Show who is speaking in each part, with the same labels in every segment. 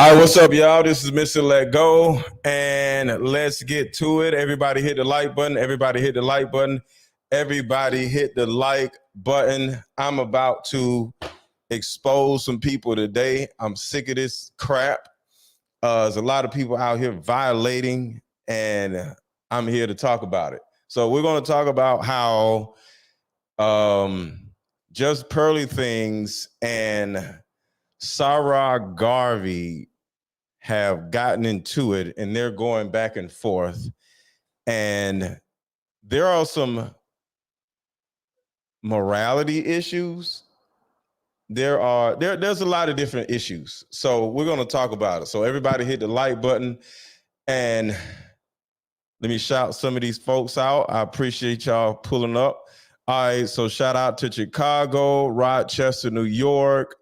Speaker 1: All right, what's up, y'all? This is Mr. Let Go, and let's get to it. Everybody hit the like button. Everybody hit the like button. Everybody hit the like button. I'm about to expose some people today. I'm sick of this crap. There's a lot of people out here violating, and I'm here to talk about it. So we're going to talk about how just Pearly Things and Sa Ra Garvey have gotten into it, and they're going back and forth. And there are some morality issues. There's a lot of different issues. So we're going to talk about it. So everybody hit the like button, and let me shout some of these folks out. I appreciate y'all pulling up. All right, so shout out to Chicago, Rochester, New York,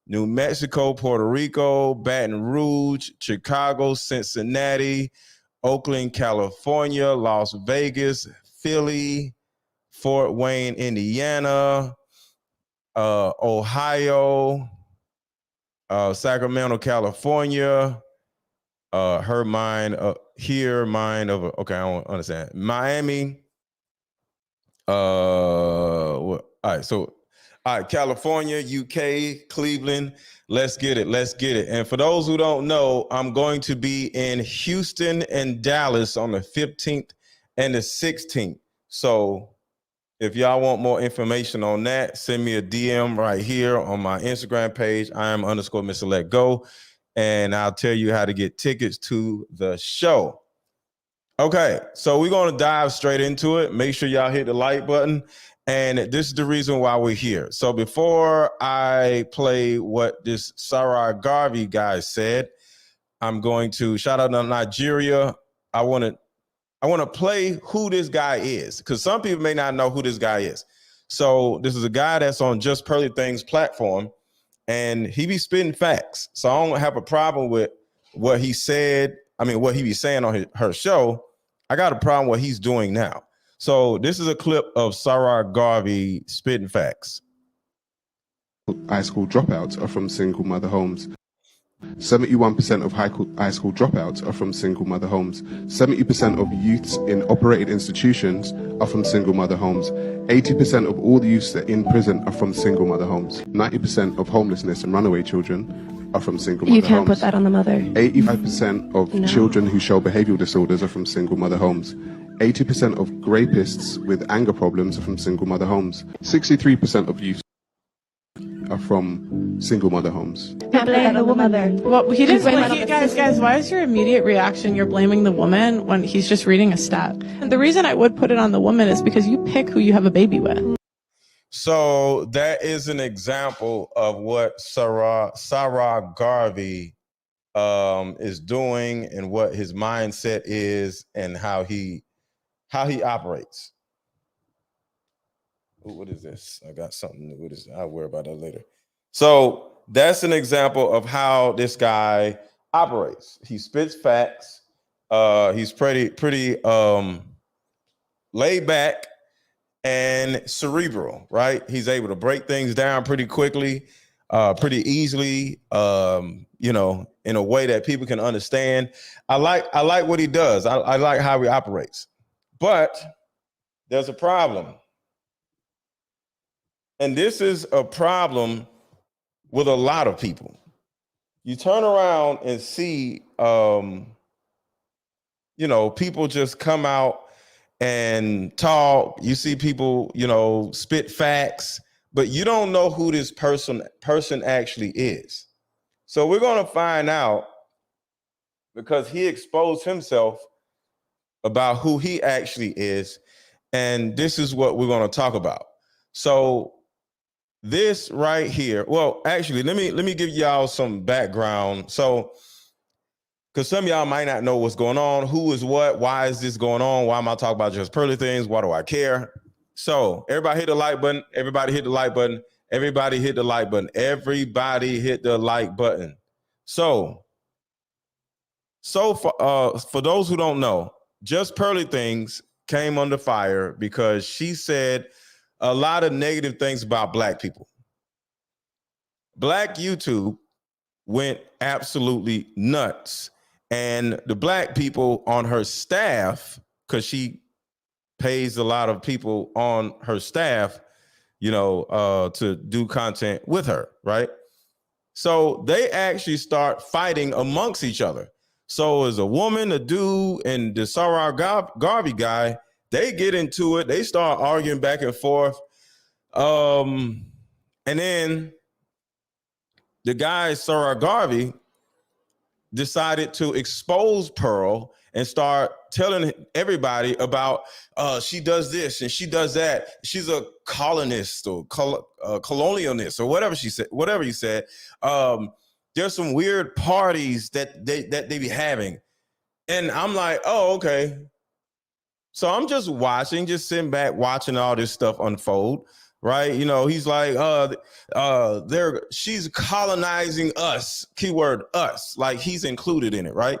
Speaker 1: New Mexico, Puerto Rico, Baton Rouge, Chicago, Cincinnati, Oakland, California, Las Vegas, Philly, Fort Wayne, Indiana, Ohio, Sacramento, California, her mind here, mind over. Okay, I don't understand. Miami. All right, so all right, California, UK, Cleveland. Let's get it. Let's get it. And for those who don't know, I'm going to be in Houston and Dallas on the 15th and the 16th. So if y'all want more information on that, send me a DM right here on my Instagram page. I am _Mr. Let Go. And I'll tell you how to get tickets to the show. Okay, so we're going to dive straight into it. Make sure y'all hit the like button. And this is the reason why we're here. So before I play what this Sa Ra Garvey guy said, I'm going to shout out to Nigeria. I want to play who this guy is, because some people may not know who this guy is. So this is a guy that's on Just Pearly Things platform, and he be spitting facts. So I don't have a problem with what he said. I mean, what he be saying on her show. I got a problem with what he's doing now. So this is a clip of Sa Ra Garvey spitting facts.
Speaker 2: High school dropouts are from single mother homes. 71% of high school dropouts are from single mother homes. 70% of youths in operated institutions are from single mother homes. 80% of all the youths that are in prison are from single mother homes. 90% of homelessness and runaway children are from single mother homes.
Speaker 3: You can't put that on the mother.
Speaker 2: 85% of children who show behavioral disorders are from single mother homes. 80% of rapists with anger problems are from single mother homes. 63% of youth are from single mother homes.
Speaker 3: Can't blame the woman.
Speaker 4: Well, he didn't blame guys, why is your immediate reaction you're blaming the woman when he's just reading a stat? And the reason I would put it on the woman is because you pick who you have a baby with.
Speaker 1: So that is an example of what Sa Ra Garvey is doing, and what his mindset is, and how he operates. Ooh, what is this? I got something new. What is it? I'll worry about that later. So that's an example of how this guy operates. He spits facts. He's pretty laid back and cerebral, right? He's able to break things down pretty quickly, pretty easily, you know, in a way that people can understand. I like what he does. I like how he operates. But there's a problem. And this is a problem with a lot of people. You turn around and see, you know, people just come out and talk. You see people, you know, spit facts, but you don't know who this person actually is. So we're going to find out, because he exposed himself about who he actually is. And this is what we're going to talk about. So this right here, well, actually, let me give y'all some background. So, because some of y'all might not know what's going on, who is what, why is this going on, why am I talking about Just Pearly Things, why do I care? So everybody hit the like button, everybody hit the like button, everybody hit the like button, everybody hit the like button. So for those who don't know, Just Pearly Things came under fire because she said a lot of negative things about Black people. Black YouTube went absolutely nuts. And the black people on her staff, because she pays a lot of people on her staff, to do content with her, right? So they actually start fighting amongst each other. So as a woman, a dude, and the Sa Ra Garvey guy, they get into it. They start arguing back and forth. And then the guy, Sa Ra Garvey, decided to expose Pearl and start telling everybody about she does this and she does that. She's a colonist or colonialist or whatever she said. Whatever he said. There's some weird parties that they be having, and I'm like, oh, okay. So I'm just watching, just sitting back, watching all this stuff unfold. Right, he's like, she's colonizing us, keyword us, like he's included in it, right?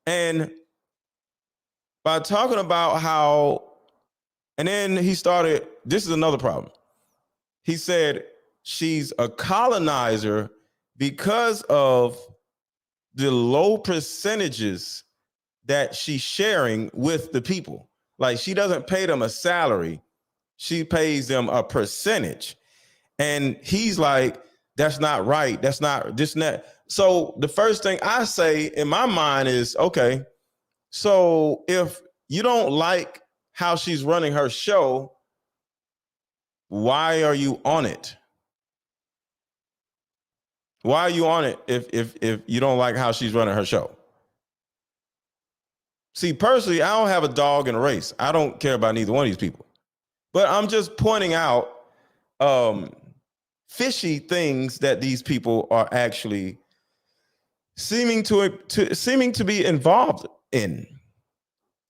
Speaker 1: And by talking about how, and then he started, this is another problem. He said she's a colonizer because of the low percentages that she's sharing with the people. Like, she doesn't pay them a salary. She pays them a percentage. And he's like, that's not right. That's not this and that. So the first thing I say in my mind is, okay, so if you don't like how she's running her show, why are you on it? Why are you on it if you don't like how she's running her show? See, personally, I don't have a dog in a race. I don't care about neither one of these people. But I'm just pointing out fishy things that these people are actually seeming to be involved in.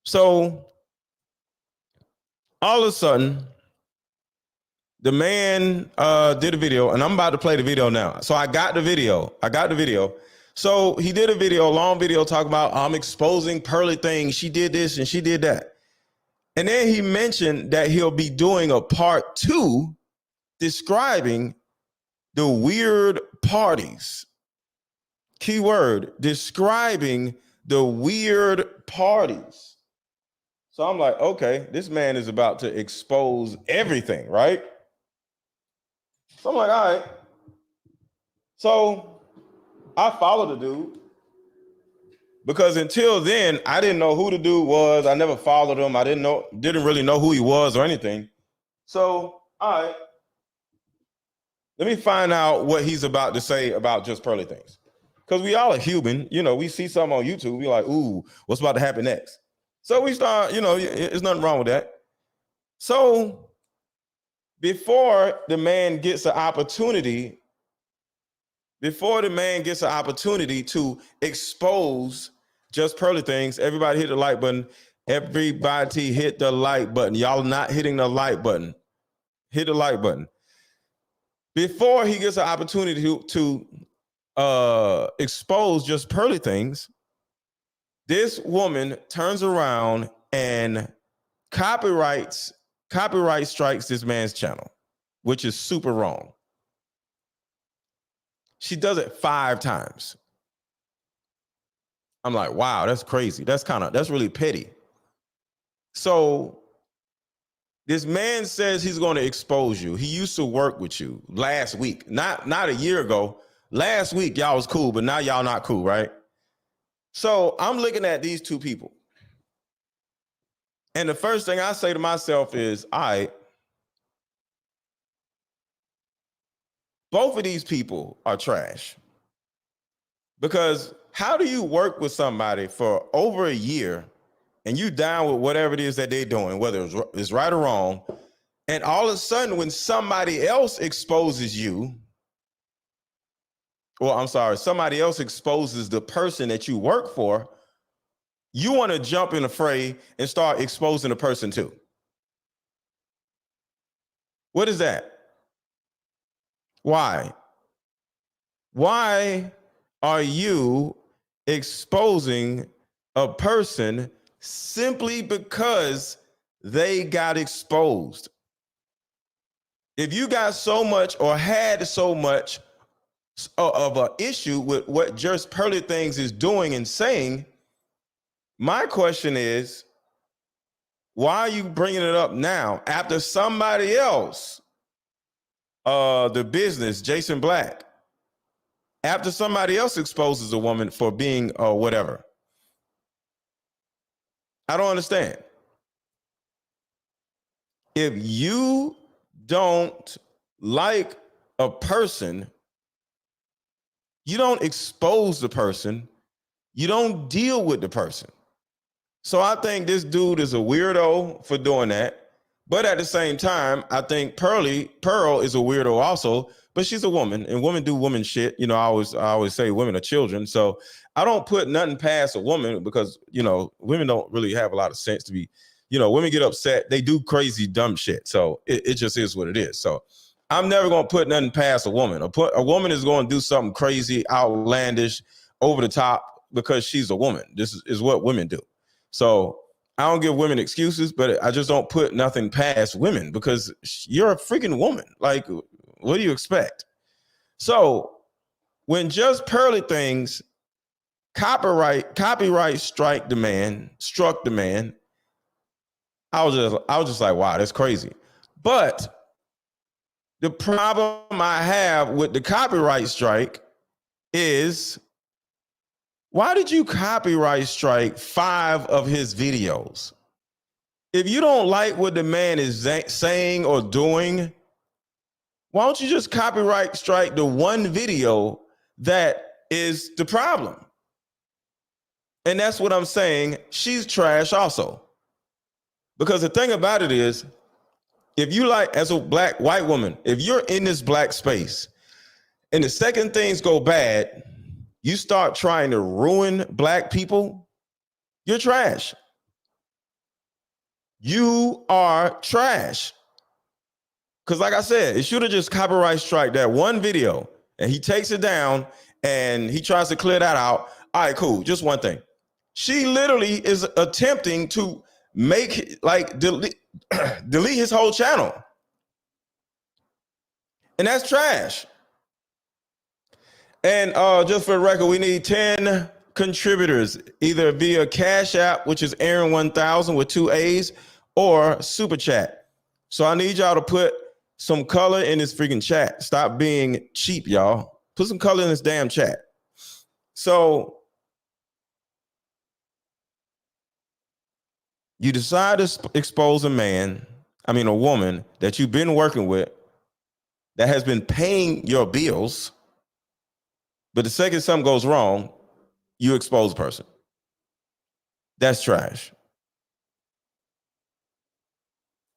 Speaker 1: So all of a sudden, the man did a video, and I'm about to play the video now. So I got the video. So he did a video, a long video, talking about I'm exposing Pearly Things. She did this and she did that. And then he mentioned that he'll be doing a part 2 describing the weird parties. Keyword, describing the weird parties. So I'm like, okay, this man is about to expose everything, right? So I'm like, all right. So I followed the dude. Because until then, I didn't know who the dude was. I never followed him. I didn't really know who he was or anything. So, all right. Let me find out what he's about to say about just Pearly Things. Because we all are human. We see something on YouTube. We're like, ooh, what's about to happen next? So we start, there's nothing wrong with that. So before the man gets an opportunity to expose just Pearly Things, everybody hit the like button. Everybody hit the like button. Y'all not hitting the like button. Hit the like button. Before he gets an opportunity to expose just Pearly Things, this woman turns around and copyright strikes this man's channel, which is super wrong. She does it 5 times. I'm like, wow, that's crazy. That's really petty. So this man says he's going to expose you. He used to work with you last week, not a year ago. Last week, y'all was cool, but now y'all not cool, right? So I'm looking at these two people. And the first thing I say to myself is, all right, both of these people are trash. Because how do you work with somebody for over a year and you down with whatever it is that they're doing, whether it's right or wrong, and all of a sudden when somebody else exposes you, somebody else exposes the person that you work for, you want to jump in the fray and start exposing the person too? What is that? Why? Why are you exposing a person simply because they got exposed? If you got so much or had so much of an issue with what just Pearly Things is doing and saying. My question is, why are you bringing it up now after somebody else, the business, Jason Black, after somebody else exposes a woman for being whatever? I don't understand. If you don't like a person, you don't expose the person, you don't deal with the person. So I think this dude is a weirdo for doing that. But at the same time, I think Pearl is a weirdo also, but she's a woman and women do woman shit. You know, I always say women are children. So I don't put nothing past a woman because, you know, women don't really have a lot of sense to be, you know, women get upset. They do crazy, dumb shit. So it just is what it is. So I'm never going to put nothing past a woman. A woman is going to do something crazy, outlandish, over the top because she's a woman. This is what women do. So I don't give women excuses, but I just don't put nothing past women because you're a freaking woman. Like, what do you expect? So when Just Pearly Things copyright struck the man, I was just like, wow, that's crazy. But the problem I have with the copyright strike is, why did you copyright strike 5 of his videos? If you don't like what the man is saying or doing, why don't you just copyright strike the one video that is the problem? And that's what I'm saying. She's trash also. Because the thing about it is, if you like, as a white woman, if you're in this black space and the second things go bad, you start trying to ruin black people, you're trash. You are trash. Because like I said, it should have just copyright strike that one video and he takes it down and he tries to clear that out. All right, cool. Just one thing. She literally is attempting to make, like, delete his whole channel. And that's trash. And just for the record, we need 10 contributors, either via Cash App, which is Aaron 1000 with 2 A's, or Super Chat. So I need y'all to put some color in this freaking chat. Stop being cheap, y'all. Put some color in this damn chat. So you decide to expose a woman that you've been working with, that has been paying your bills, but the second something goes wrong, you expose a person. That's trash.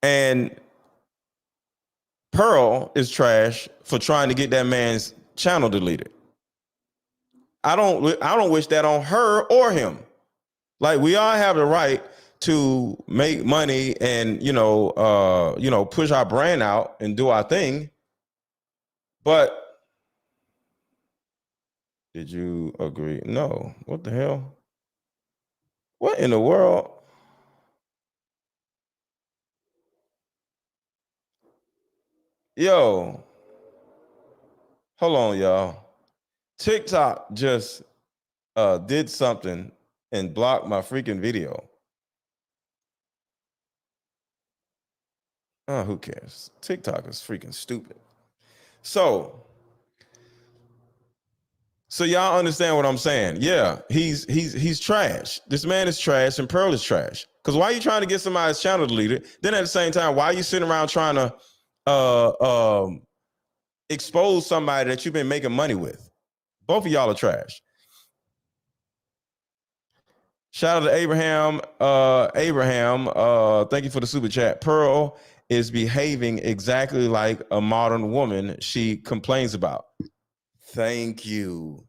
Speaker 1: And Pearl is trash for trying to get that man's channel deleted. I don't wish that on her or him. Like, we all have the right to make money and push our brand out and do our thing. But did you agree? No. What the hell? What in the world? Yo, hold on, y'all. TikTok just did something and blocked my freaking video. Oh, who cares? TikTok is freaking stupid. So y'all understand what I'm saying? Yeah, he's trash. This man is trash and Pearl is trash. Because why are you trying to get somebody's channel deleted? Then at the same time, why are you sitting around trying to expose somebody that you've been making money with? Both of y'all are trash. Shout out to Abraham. Thank you for the super chat. Pearl is behaving exactly like a modern woman she complains about. Thank you.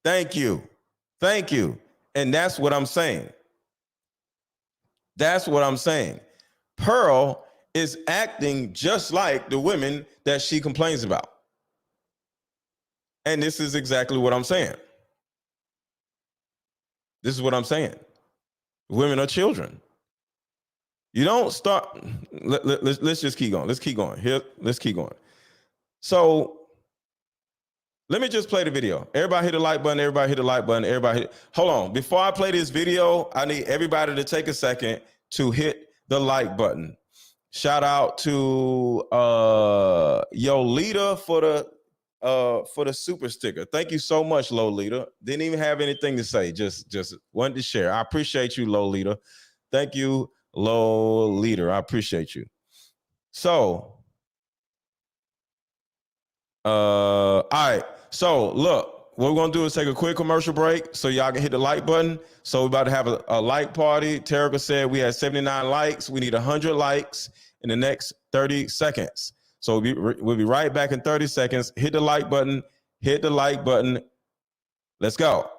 Speaker 1: Thank you. Thank you. And that's what I'm saying. That's what I'm saying. Pearl is acting just like the women that she complains about. And this is exactly what I'm saying. This is what I'm saying. Women are children. You don't start. Let's just keep going. Let's keep going. Here, let's keep going. So Let me just play the video. Everybody hit the like button. Everybody hit the like button. Everybody hit. Hold on. Before I play this video, I need everybody to take a second to hit the like button. Shout out to Yolita for the super sticker. Thank you so much, Lolita. Didn't even have anything to say. Just wanted to share. I appreciate you, Lolita. Thank you, Lolita. I appreciate you. So, all right. So look, what we're gonna do is take a quick commercial break so y'all can hit the like button. So we're about to have a like party. Terica said we had 79 likes. We need 100 likes in the next 30 seconds. So we'll be right back in 30 seconds. Hit the like button. Hit the like button. Let's go.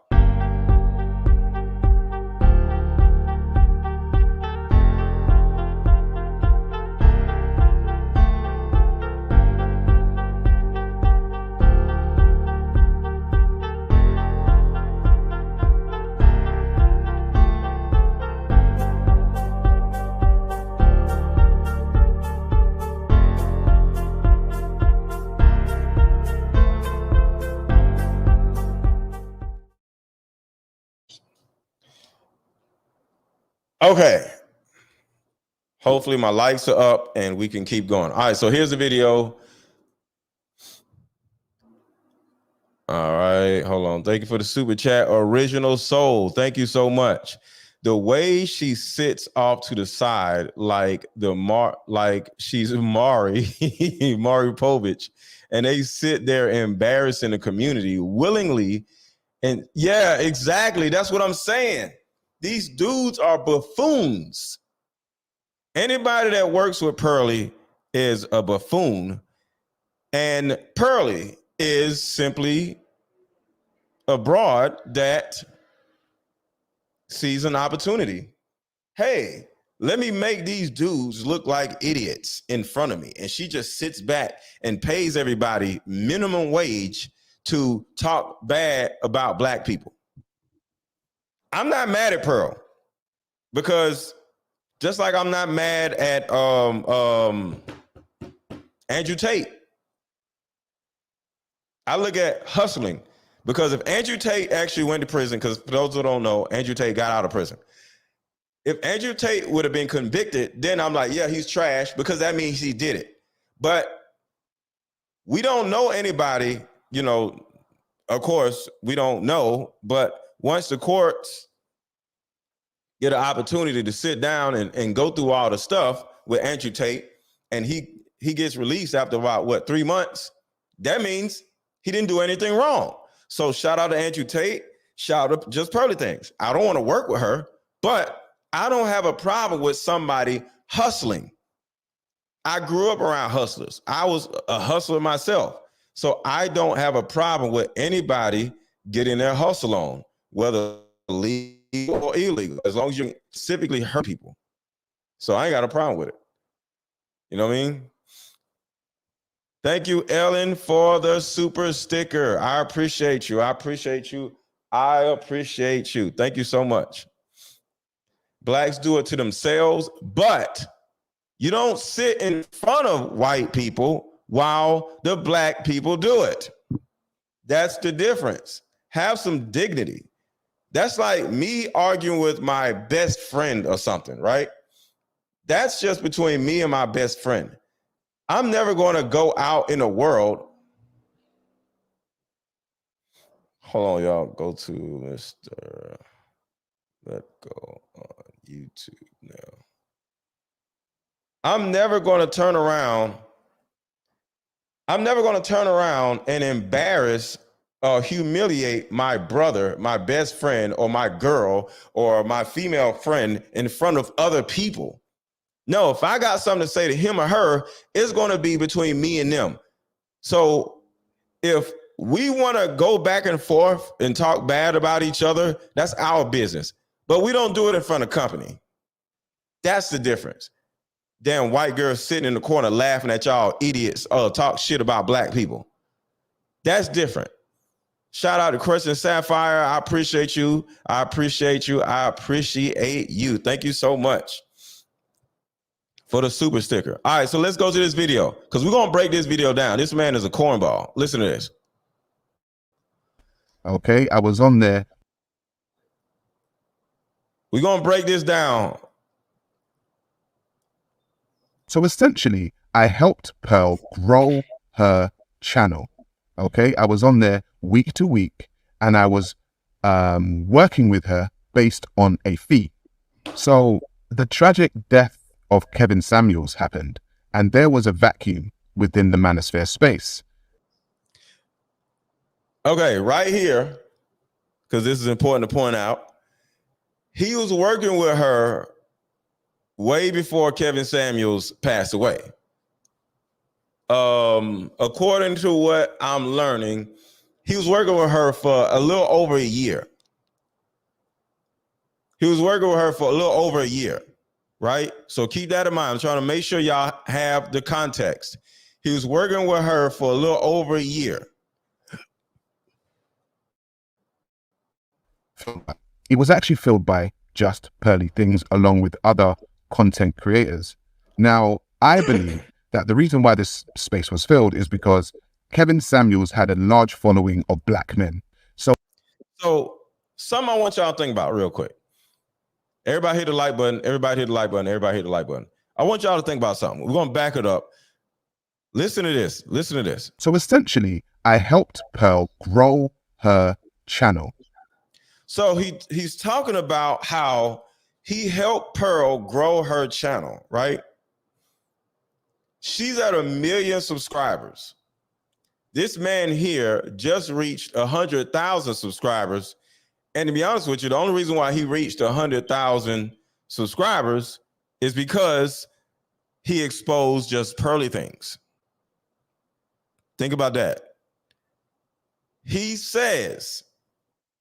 Speaker 1: Okay. Hopefully my likes are up and we can keep going. All right, so here's the video. All right, hold on. Thank you for the super chat. Original Soul. Thank you so much. The way she sits off to the side like she's Mari Povich, and they sit there embarrassing the community willingly. And yeah, exactly. That's what I'm saying. These dudes are buffoons. Anybody that works with Pearly is a buffoon. And Pearly is simply a broad that sees an opportunity. Hey, let me make these dudes look like idiots in front of me. And she just sits back and pays everybody minimum wage to talk bad about Black people. I'm not mad at Pearl, because just like I'm not mad at Andrew Tate. I look at hustling, because if Andrew Tate actually went to prison, because for those who don't know, Andrew Tate got out of prison. If Andrew Tate would have been convicted, then I'm like, yeah, he's trash, because that means he did it. But we don't know anybody, you know, of course, we don't know, but once the courts get an opportunity to sit down and go through all the stuff with Andrew Tate, and he gets released after about, 3 months, that means he didn't do anything wrong. So shout out to Andrew Tate, shout out just Pearly Things. I don't want to work with her, but I don't have a problem with somebody hustling. I grew up around hustlers. I was a hustler myself. So I don't have a problem with anybody getting their hustle on, whether legal or illegal, as long as you specifically hurt people. So I ain't got a problem with it. You know what I mean? Thank you, Ellen, for the super sticker. I appreciate you. I appreciate you. I appreciate you. Thank you so much. Blacks do it to themselves, but you don't sit in front of white people while the Black people do it. That's the difference. Have some dignity. That's like me arguing with my best friend or something, right? That's just between me and my best friend. I'm never going to go out in the world. Hold on, y'all. Go to Mr. Let go on YouTube now. I'm never going to turn around and embarrass or humiliate my brother, my best friend, or my girl, or my female friend in front of other people. No, if I got something to say to him or her, it's going to be between me and them. So if we want to go back and forth and talk bad about each other, that's our business. But we don't do it in front of company. That's the difference. Damn white girls sitting in the corner laughing at y'all idiots talk shit about Black people. That's different. Shout out to Christian Sapphire. I appreciate you. I appreciate you. I appreciate you. Thank you so much for the super sticker. All right, so let's go to this video, because we're going to break this video down. This man is a cornball. Listen to this.
Speaker 5: Okay, I was on there.
Speaker 1: We're going to break this down.
Speaker 5: So essentially, I helped Pearl grow her channel. Okay, I was on there week to week, and I was working with her based on a fee. So the tragic death of Kevin Samuels happened, and there was a vacuum within the manosphere space.
Speaker 1: Okay, right here, because this is important to point out, he was working with her way before Kevin Samuels passed away. According to what I'm learning, he was working with her for a little over a year. He was working with her for a little over a year, right? So keep that in mind. I'm trying to make sure y'all have the context. He was working with her for a little over a year.
Speaker 5: It was actually filled by just Pearly Things along with other content creators. Now, I believe that the reason why this space was filled is because Kevin Samuels had a large following of black men. So
Speaker 1: something I want y'all to think about real quick. Everybody hit the like button. Everybody hit the like button. Everybody hit the like button. I want y'all to think about something. We're going to back it up. Listen to this. Listen to this.
Speaker 5: So essentially, I helped Pearl grow her channel.
Speaker 1: So he's talking about how he helped Pearl grow her channel, right? She's at 1 million subscribers. This man here just reached 100,000 subscribers. And to be honest with you, the only reason why he reached 100,000 subscribers is because he exposed just Pearly Things. Think about that. He says,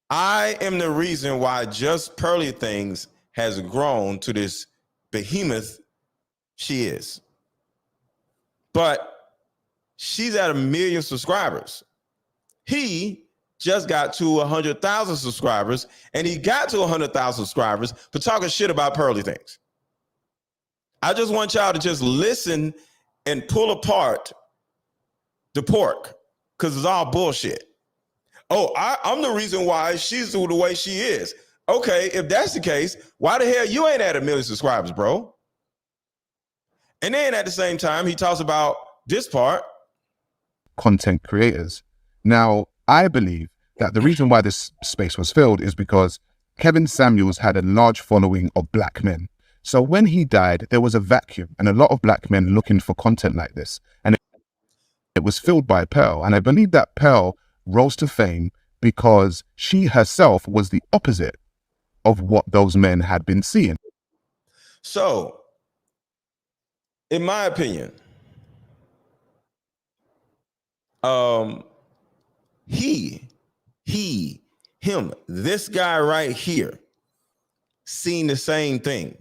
Speaker 1: I am the reason why just Pearly Things has grown to this behemoth she is. But she's at 1 million subscribers. He just got to 100,000 subscribers, and he got to 100,000 subscribers for talking shit about Pearly Things. I just want y'all to just listen and pull apart the pork, because it's all bullshit. Oh, I'm the reason why she's the way she is. Okay, if that's the case, why the hell you ain't at 1 million subscribers, bro? And then at the same time, he talks about this part.
Speaker 5: Content creators. Now, I believe that the reason why this space was filled is because Kevin Samuels had a large following of black men. So when he died, there was a vacuum and a lot of black men looking for content like this. And it was filled by Pearl. And I believe that Pearl rose to fame because she herself was the opposite of what those men had been seeing.
Speaker 1: So, in my opinion, this guy right here seen the same thing.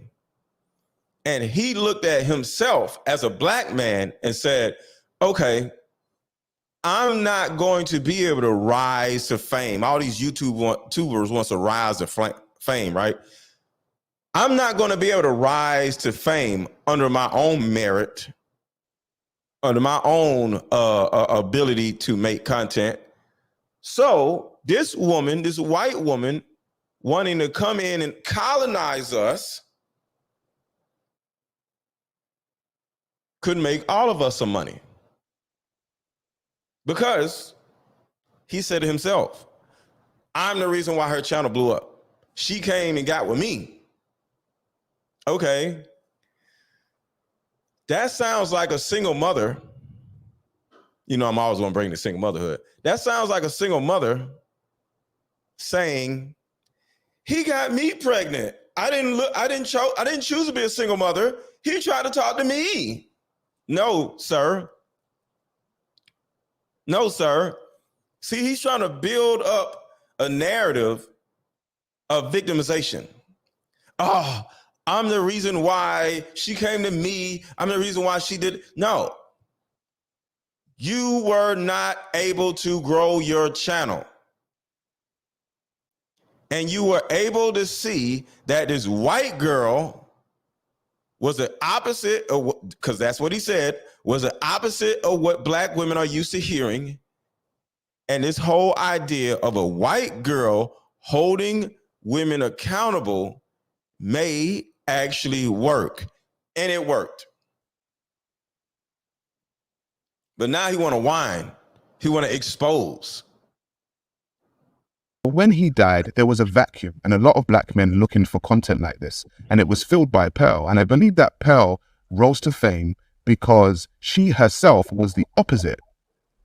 Speaker 1: And he looked at himself as a black man and said, okay, I'm not going to be able to rise to fame. All these YouTubers want to rise to fame, right? I'm not going to be able to rise to fame under my own merit, under my own ability to make content. So this woman, this white woman, wanting to come in and colonize us, could make all of us some money. Because he said to himself, I'm the reason why her channel blew up. She came and got with me. Okay. That sounds like a single mother. You know, I'm always going to bring the single motherhood. That sounds like a single mother saying, he got me pregnant. I didn't choose to be a single mother. He tried to talk to me. No, sir. No, sir. See, he's trying to build up a narrative of victimization. Oh, I'm the reason why she came to me. I'm the reason why she did. No. You were not able to grow your channel. And you were able to see that this white girl was the opposite of, because that's what he said, was the opposite of what black women are used to hearing. And this whole idea of a white girl holding women accountable may actually work. And it worked. But now he want to whine. He want to expose.
Speaker 5: When he died, there was a vacuum and a lot of black men looking for content like this, and it was filled by Pearl. And I believe that Pearl rose to fame because she herself was the opposite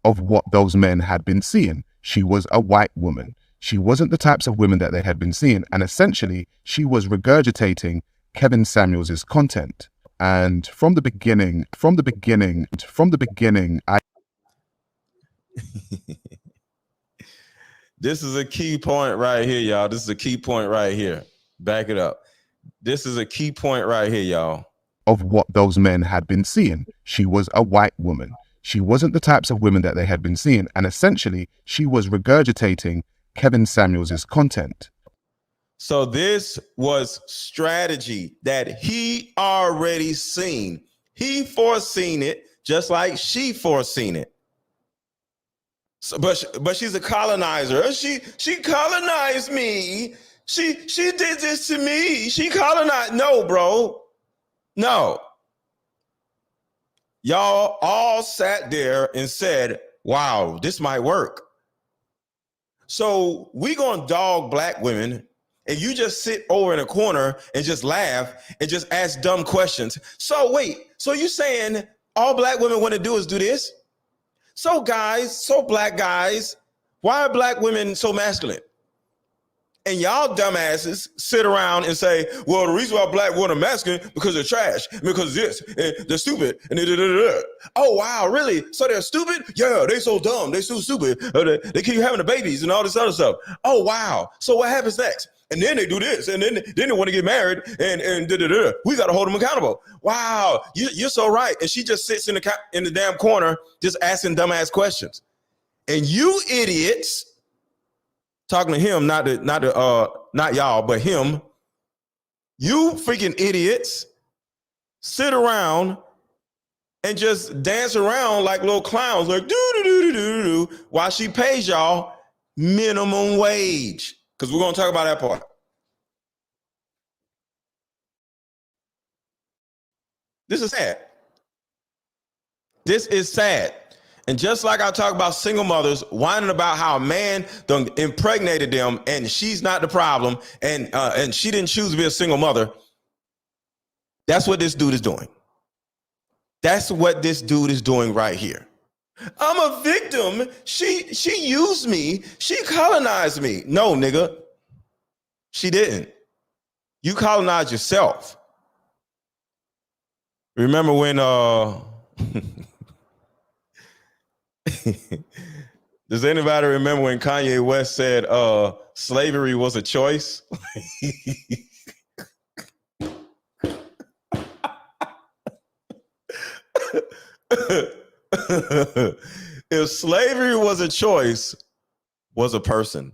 Speaker 5: of what those men had been seeing. She was a white woman. She wasn't the types of women that they had been seeing. And essentially, she was regurgitating Kevin Samuels's content. And from the beginning, I
Speaker 1: This is a key point right here, y'all. This is a key point right here. Back it up. This is a key point right here, y'all.
Speaker 5: Of what those men had been seeing. She was a white woman. She wasn't the types of women that they had been seeing. And essentially, she was regurgitating Kevin Samuels's content.
Speaker 1: So this was strategy that he already seen. He foreseen it just like she foreseen it. So, but she's a colonizer. She colonized me. She did this to me. She colonized. No, bro. No. Y'all all sat there and said, wow, this might work. So we gonna dog black women, and you just sit over in a corner and just laugh and just ask dumb questions. So wait, so you saying all black women want to do is do this? So guys, so black guys, why are black women so masculine? And y'all dumbasses sit around and say, well, the reason why black women are masculine because they're trash, because this, and they're stupid, and oh, wow, really? So they're stupid? Yeah, they so dumb, they so stupid. They keep having the babies and all this other stuff. Oh, wow. So what happens next? And then they do this, and then they want to get married, and we got to hold them accountable. Wow, you're so right. And she just sits in the damn corner just asking dumbass questions. And you idiots, talking to him, not y'all, but him. You freaking idiots sit around and just dance around like little clowns, like do while she pays y'all minimum wage. Because we're gonna talk about that part. This is sad. This is sad. And just like I talk about single mothers whining about how a man done impregnated them and she's not the problem and she didn't choose to be a single mother, that's what this dude is doing. That's what this dude is doing right here. I'm a victim. She used me. She colonized me. No, nigga. She didn't. You colonized yourself. Remember when does anybody remember when Kanye West said slavery was a choice? If slavery was a choice, was a person.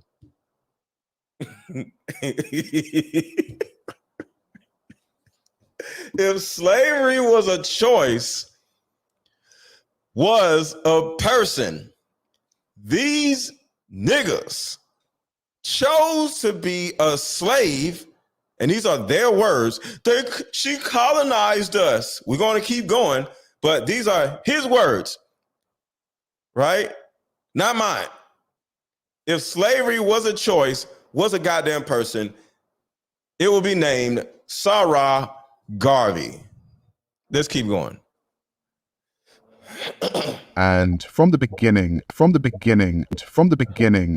Speaker 1: If slavery was a choice, was a person. These niggas chose to be a slave, and these are their words. She colonized us. We're going to keep going, but these are his words, right? Not mine. If slavery was a choice, was a goddamn person, it would be named Sa Ra Garvey. Let's keep going.
Speaker 5: And from the beginning,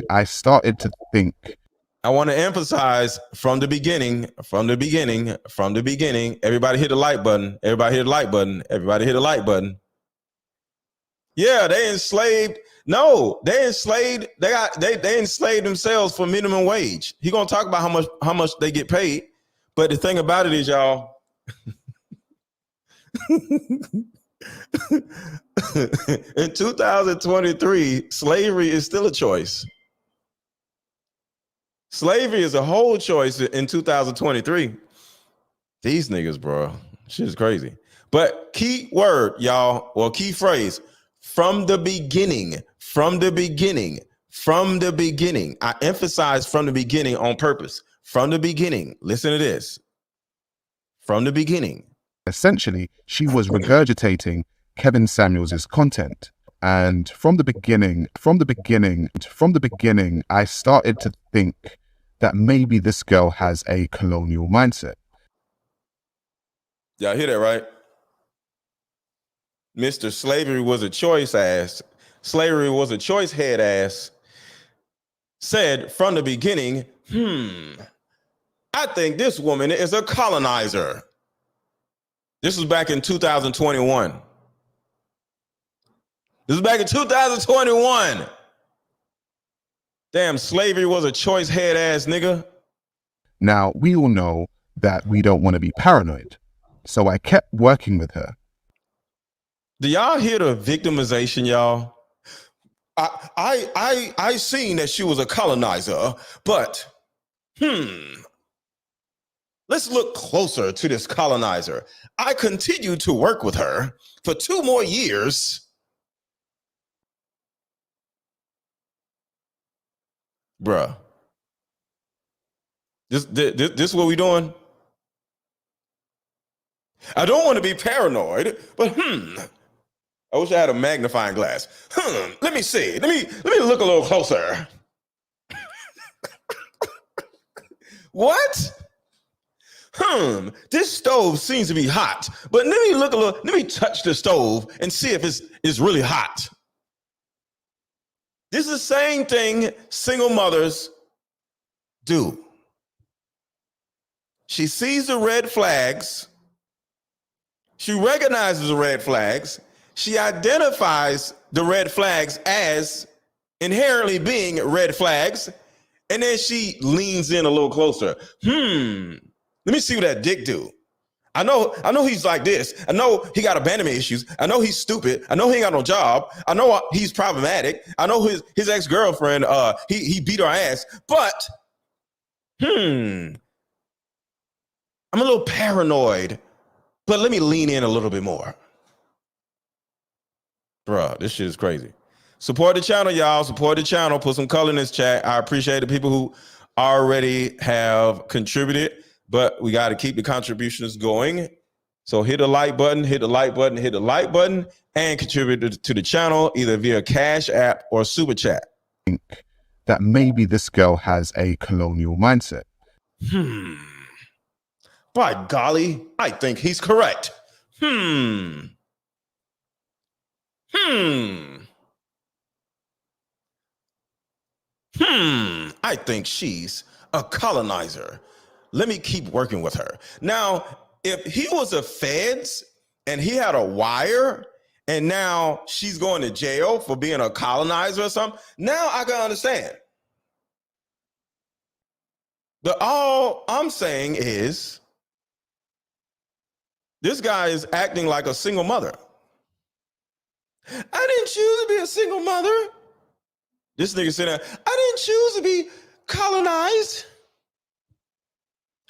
Speaker 5: I started to think.
Speaker 1: I want to emphasize from the beginning. Everybody hit the like button. Everybody hit the like button. Everybody hit the like button. Yeah, they enslaved. No, they enslaved. They enslaved themselves for minimum wage. He gonna talk about how much they get paid. But the thing about it is, y'all, in 2023, slavery is still a choice. Slavery is a whole choice in 2023. These niggas, bro, shit is crazy. But key word, y'all, or key phrase, from the beginning, from the beginning. I emphasize from the beginning on purpose. From the beginning. Listen to this. From the beginning.
Speaker 5: Essentially, she was regurgitating Kevin Samuels's content. And from the beginning, I started to think that maybe this girl has a colonial mindset.
Speaker 1: Y'all hear that, right? Mr. Slavery was a choice ass. Slavery was a choice head ass. Said from the beginning, I think this woman is a colonizer. This was back in 2021. This was back in 2021. Damn, slavery was a choice head ass nigga.
Speaker 5: Now, we all know that we don't want to be paranoid. So I kept working with her.
Speaker 1: Do y'all hear the victimization, y'all? I seen that she was a colonizer, but let's look closer to this colonizer. I continued to work with her for 2 more years. Bruh. This what we doing? I don't want to be paranoid, but I wish I had a magnifying glass. Let me see. Let me look a little closer. What? This stove seems to be hot, but let me touch the stove and see if it's really hot. This is the same thing single mothers do. She sees the red flags. She recognizes the red flags. She identifies the red flags as inherently being red flags. And then she leans in a little closer. Let me see what that dick do. I know he's like this. I know he got abandonment issues. I know he's stupid. I know he ain't got no job. I know he's problematic. I know his ex-girlfriend, he beat her ass. But, I'm a little paranoid, but let me lean in a little bit more. Bruh, this shit is crazy. Support the channel, y'all. Support the channel. Put some color in this chat. I appreciate the people who already have contributed, but we got to keep the contributions going. So hit the like button, hit the like button, hit the like button, and contribute to the channel either via Cash App or Super Chat.
Speaker 5: That maybe this girl has a colonial mindset.
Speaker 1: By golly, I think he's correct. I think she's a colonizer. Let me keep working with her. Now, if he was a feds and he had a wire and now she's going to jail for being a colonizer or something, now I can understand. But all I'm saying is this guy is acting like a single mother. I didn't choose to be a single mother. This nigga said, I didn't choose to be colonized.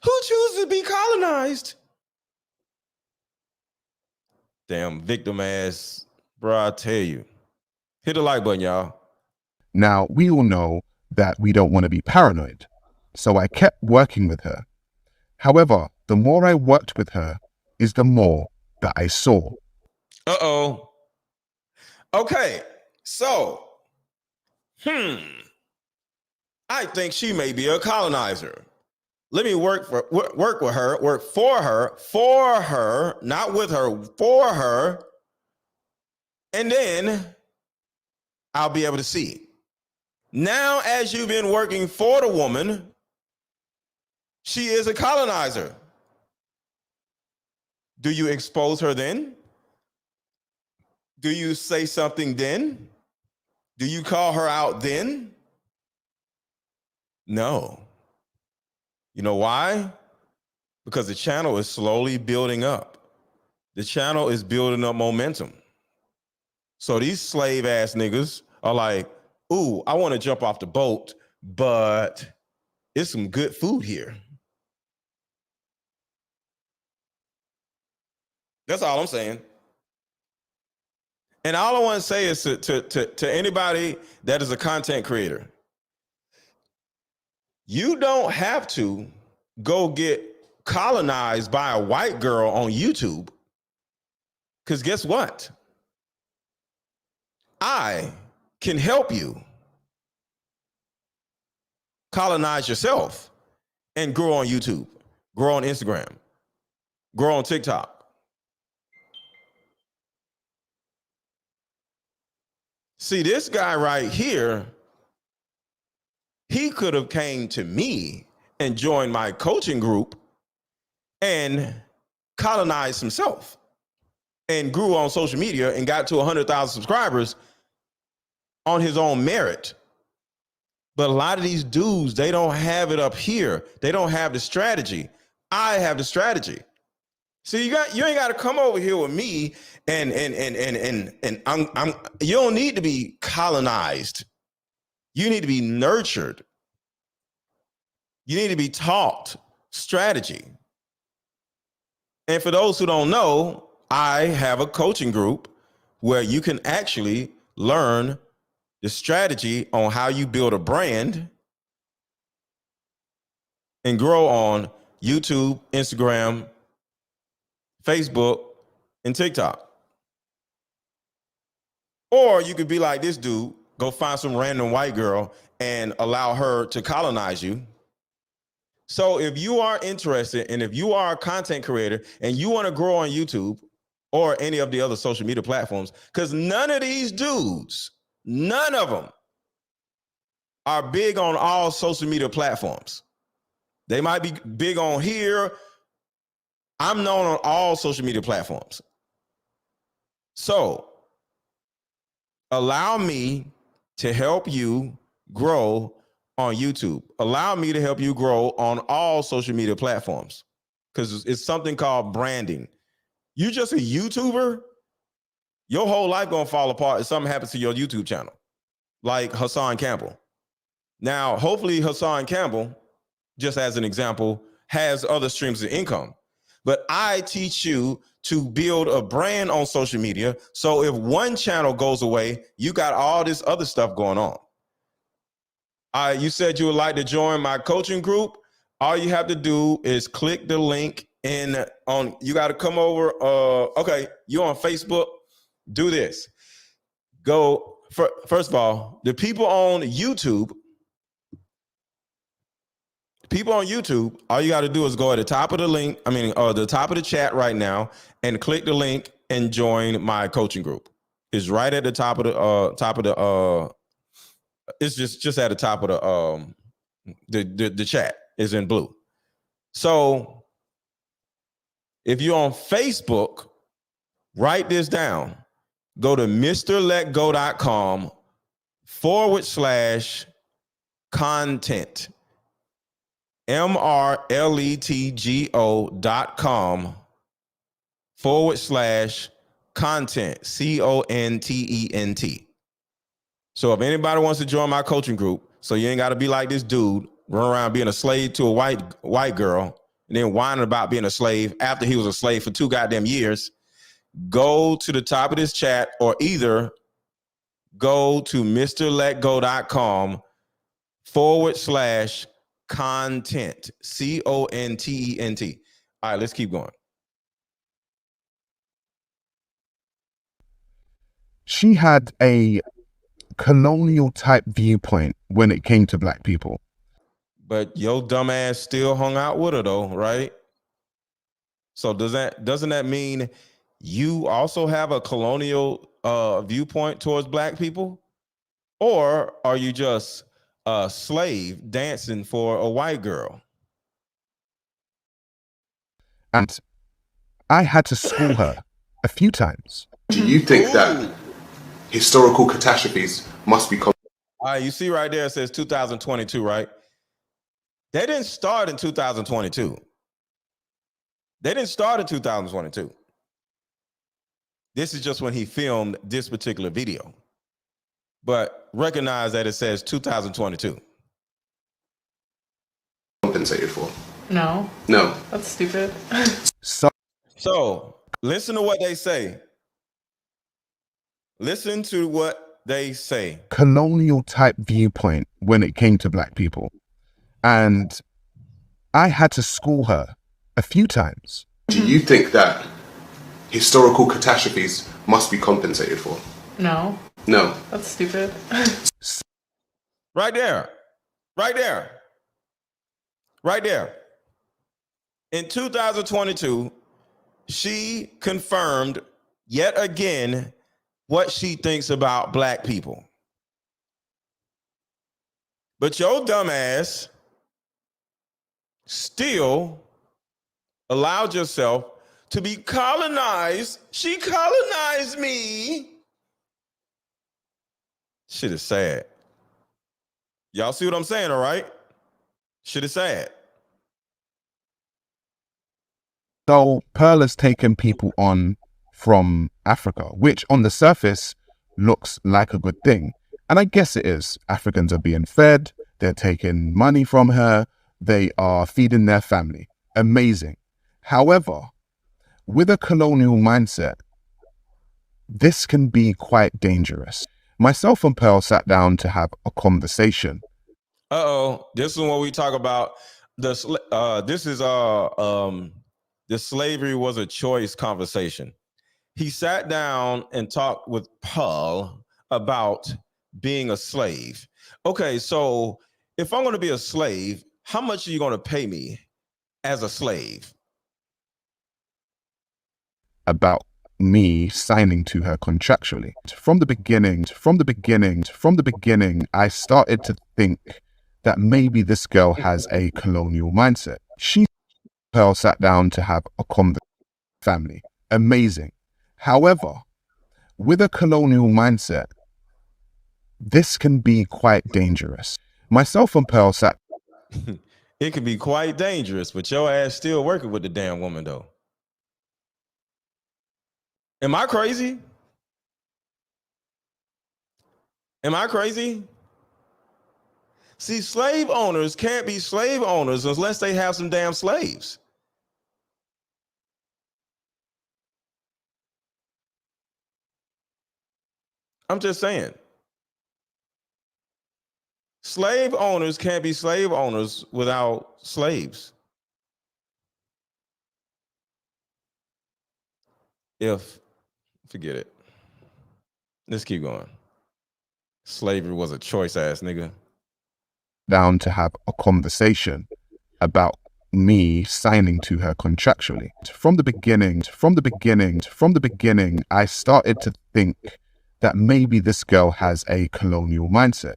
Speaker 1: Who chooses to be colonized? Damn victim ass, bro, I tell you. Hit the like button, y'all.
Speaker 5: Now, we all know that we don't want to be paranoid. So I kept working with her. However, the more I worked with her is the more that I saw.
Speaker 1: Uh-oh. Okay, so, I think she may be a colonizer. Let me work for her, not with her, for her, and then I'll be able to see. Now, as you've been working for the woman, she is a colonizer. Do you expose her then? Do you say something then? Do you call her out then? No. You know why? Because the channel is slowly building up. The channel is building up momentum. So these slave ass niggas are like, ooh, I want to jump off the boat, but it's some good food here. That's all I'm saying. And all I want to say is to anybody that is a content creator, you don't have to go get colonized by a white girl on YouTube. Because guess what? I can help you colonize yourself and grow on YouTube, grow on Instagram, grow on TikTok. See, this guy right here, he could have came to me and joined my coaching group and colonized himself and grew on social media and got to 100,000 subscribers on his own merit. But a lot of these dudes, they don't have it up here. They don't have the strategy. I have the strategy. So you ain't got to come over here with me and you don't need to be colonized. You need to be nurtured. You need to be taught strategy. And for those who don't know, I have a coaching group where you can actually learn the strategy on how you build a brand and grow on YouTube, Instagram, Facebook, and TikTok. Or you could be like this dude, go find some random white girl and allow her to colonize you. So if you are interested and if you are a content creator and you want to grow on YouTube or any of the other social media platforms, because none of these dudes, none of them are big on all social media platforms. They might be big on here. I'm known on all social media platforms. So allow me to help you grow on YouTube. Allow me to help you grow on all social media platforms because it's something called branding. You just a YouTuber, your whole life gonna fall apart if something happens to your YouTube channel, like Hassan Campbell. Now, hopefully Hassan Campbell, just as an example, has other streams of income. But I teach you to build a brand on social media. So if one channel goes away, you got all this other stuff going on. You said you would like to join my coaching group. All you have to do is click the link you got to come over. Okay, you're on Facebook. Do this. Go, first of all, the people on YouTube, all you got to do is go at the top of the link, the top of the chat right now and click the link and join my coaching group. It's right at the top of the, it's just at the top of the chat is in blue. So if you're on Facebook, write this down. Go to mrletgo.com/content. mrletgo.com/content. CONTENT. So if anybody wants to join my coaching group, so you ain't got to be like this dude, run around being a slave to a white girl and then whining about being a slave after he was a slave for 2 goddamn years, go to the top of this chat or either go to mrletgo.com/content. CONTENT. All right, let's keep going.
Speaker 5: She had a colonial type viewpoint when it came to black people.
Speaker 1: But your dumb ass still hung out with her though, right? So doesn't that mean you also have a colonial viewpoint towards black people? Or are you just a slave dancing for a white girl?
Speaker 5: And I had to school her a few times.
Speaker 2: Do you think that historical catastrophes must be...
Speaker 1: All right, you see right there, it says 2022, right? They didn't start in 2022. They didn't start in 2022. This is just when he filmed this particular video. But recognize that it says 2022.
Speaker 2: compensated for?
Speaker 4: No.
Speaker 2: No.
Speaker 4: That's stupid.
Speaker 5: So
Speaker 1: So listen to what they say. Listen to what they say.
Speaker 5: colonial type viewpoint when it came to black people. And I had to school her a few times.
Speaker 2: Do you think that historical catastrophes must be compensated for?
Speaker 4: No,
Speaker 2: No.
Speaker 4: that's stupid.
Speaker 1: Right there. Right there. Right there. In 2022, she confirmed yet again what she thinks about black people. But your dumbass still allowed yourself to be colonized. She colonized me. Shit is sad. Y'all see what I'm saying, all right? Shit is sad.
Speaker 5: So Pearl has taken people on from Africa, which on the surface looks like a good thing. And I guess it is. Africans are being fed, they're taking money from her, they are feeding their family. Amazing. However, with a colonial mindset, this can be quite dangerous. Myself and Pearl sat down to have a conversation.
Speaker 1: This is what we talk about. The slavery was a choice conversation. He sat down and talked with Pearl about being a slave. Okay, so if I'm going to be a slave, how much are you going to pay me as a slave?
Speaker 5: About me signing to her contractually. From the beginning, I started to think that maybe this girl has a colonial mindset. Pearl sat down to have a conversation. Family. Amazing. However, with a colonial mindset, this can be quite dangerous. Myself and Pearl sat.
Speaker 1: It can be quite dangerous, but your ass still working with the damn woman though. Am I crazy? Am I crazy? See, slave owners can't be slave owners unless they have some damn slaves. I'm just saying. Slave owners can't be slave owners without slaves. Forget it. Let's keep going. Slavery was a choice, ass nigga.
Speaker 5: Down to have a conversation about me signing to her contractually. From the beginning, I started to think that maybe this girl has a colonial mindset.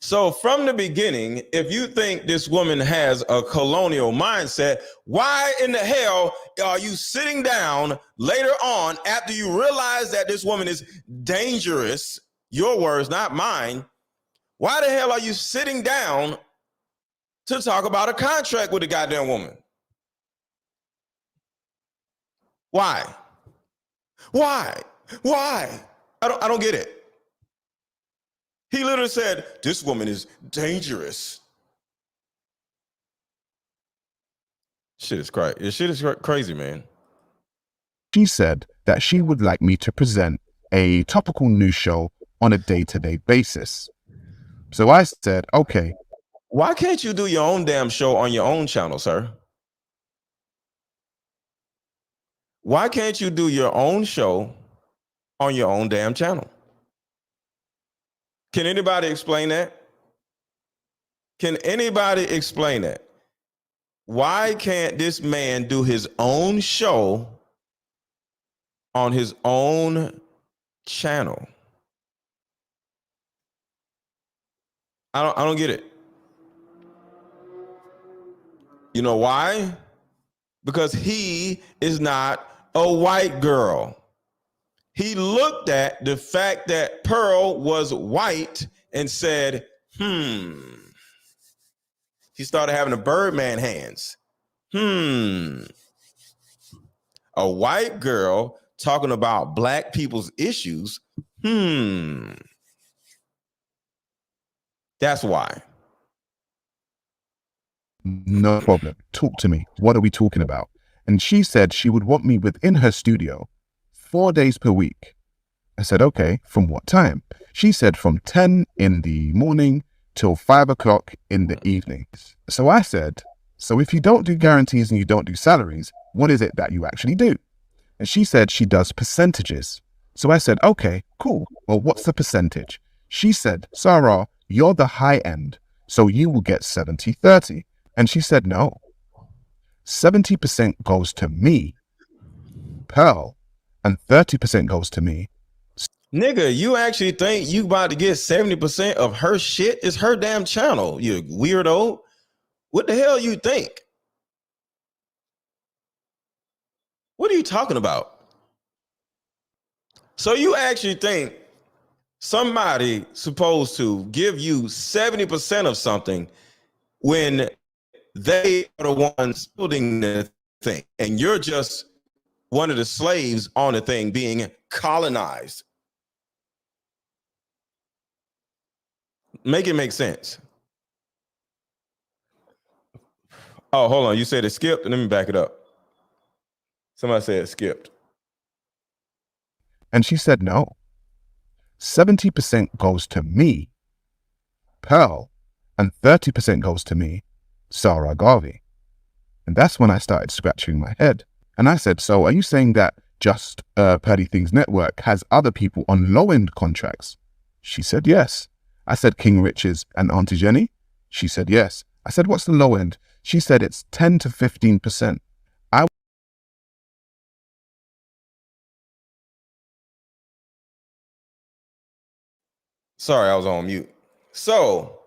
Speaker 1: So from the beginning, if you think this woman has a colonial mindset, why in the hell are you sitting down later on after you realize that this woman is dangerous? Your words, not mine. Why the hell are you sitting down to talk about a contract with a goddamn woman? Why? Why? I don't get it. He literally said, this woman is dangerous. Shit is crazy. Shit is crazy, man.
Speaker 5: She said that she would like me to present a topical news show on a day-to-day basis. So I said, okay.
Speaker 1: Why can't you do your own damn show on your own channel, sir? Why can't you do your own show on your own damn channel? Can anybody explain that? Can anybody explain that? Why can't this man do his own show on his own channel? I don't get it. You know why? Because he is not a white girl. He looked at the fact that Pearl was white and said, He started having the Birdman hands. A white girl talking about black people's issues. That's why.
Speaker 5: No problem. Talk to me. What are we talking about? And she said she would want me within her studio 4 days per week I said, okay, from what time? She said from 10 in the morning till 5 o'clock in the evening. So I said, so if you don't do guarantees and you don't do salaries, what is it that you actually do? And she said she does percentages. So I said, okay, cool. Well, what's the percentage? She said, Sarah, you're the high end, so you will get 70-30. And she said, no, 70% goes to me, Pearl, and 30% goes to me.
Speaker 1: Nigga, you actually think you about to get 70% of her shit? It's her damn channel, you weirdo. What the hell you think? What are you talking about? So you actually think somebody supposed to give you 70% of something when they are the ones building the thing, and you're just one of the slaves on the thing being colonized? Make it make sense. Oh, hold on. You said it skipped? Let me back it up. Somebody said it skipped.
Speaker 5: And she said, no, 70% goes to me, Pearl, and 30% goes to me, Sa Ra Garvey. And that's when I started scratching my head. And I said, so are you saying that just Pearly Things Network has other people on low-end contracts? She said, yes. I said, King Rich's and Auntie Jenny? She said, yes. I said, what's the low end? She said, it's 10 to 15%.
Speaker 1: Sorry, I was on mute. So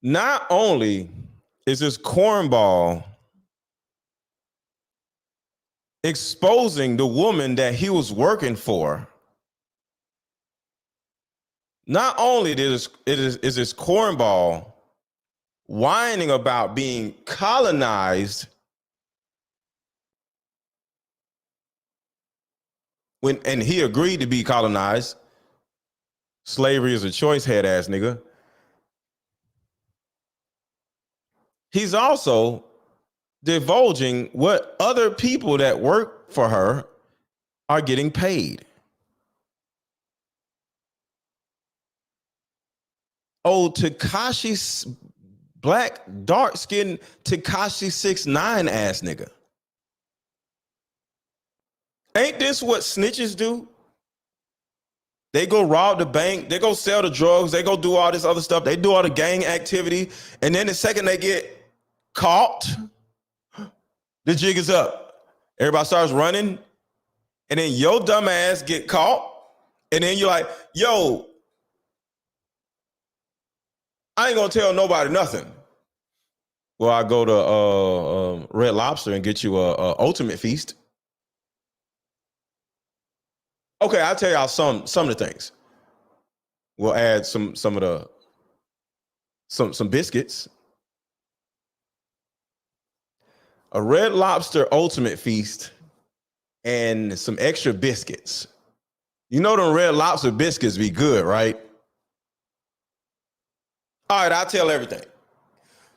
Speaker 1: not only is this cornball exposing the woman that he was working for, not only is this cornball whining about being colonized and he agreed to be colonized. Slavery is a choice, head ass nigga. He's also divulging what other people that work for her are getting paid. Oh, Tekashi's black, dark-skinned Tekashi 6ix9ine ass nigga. Ain't this what snitches do? They go rob the bank, they go sell the drugs, they go do all this other stuff, they do all the gang activity, and then the second they get caught, the jig is up. Everybody starts running, and then your dumb ass get caught, and then you're like, yo, I ain't gonna tell nobody nothing. Well, I go to Red Lobster and get you a ultimate feast. Okay, I'll tell y'all some of the things. We'll add some biscuits. A Red Lobster ultimate feast and some extra biscuits. You know them Red Lobster biscuits be good, right? All right, I'll tell everything.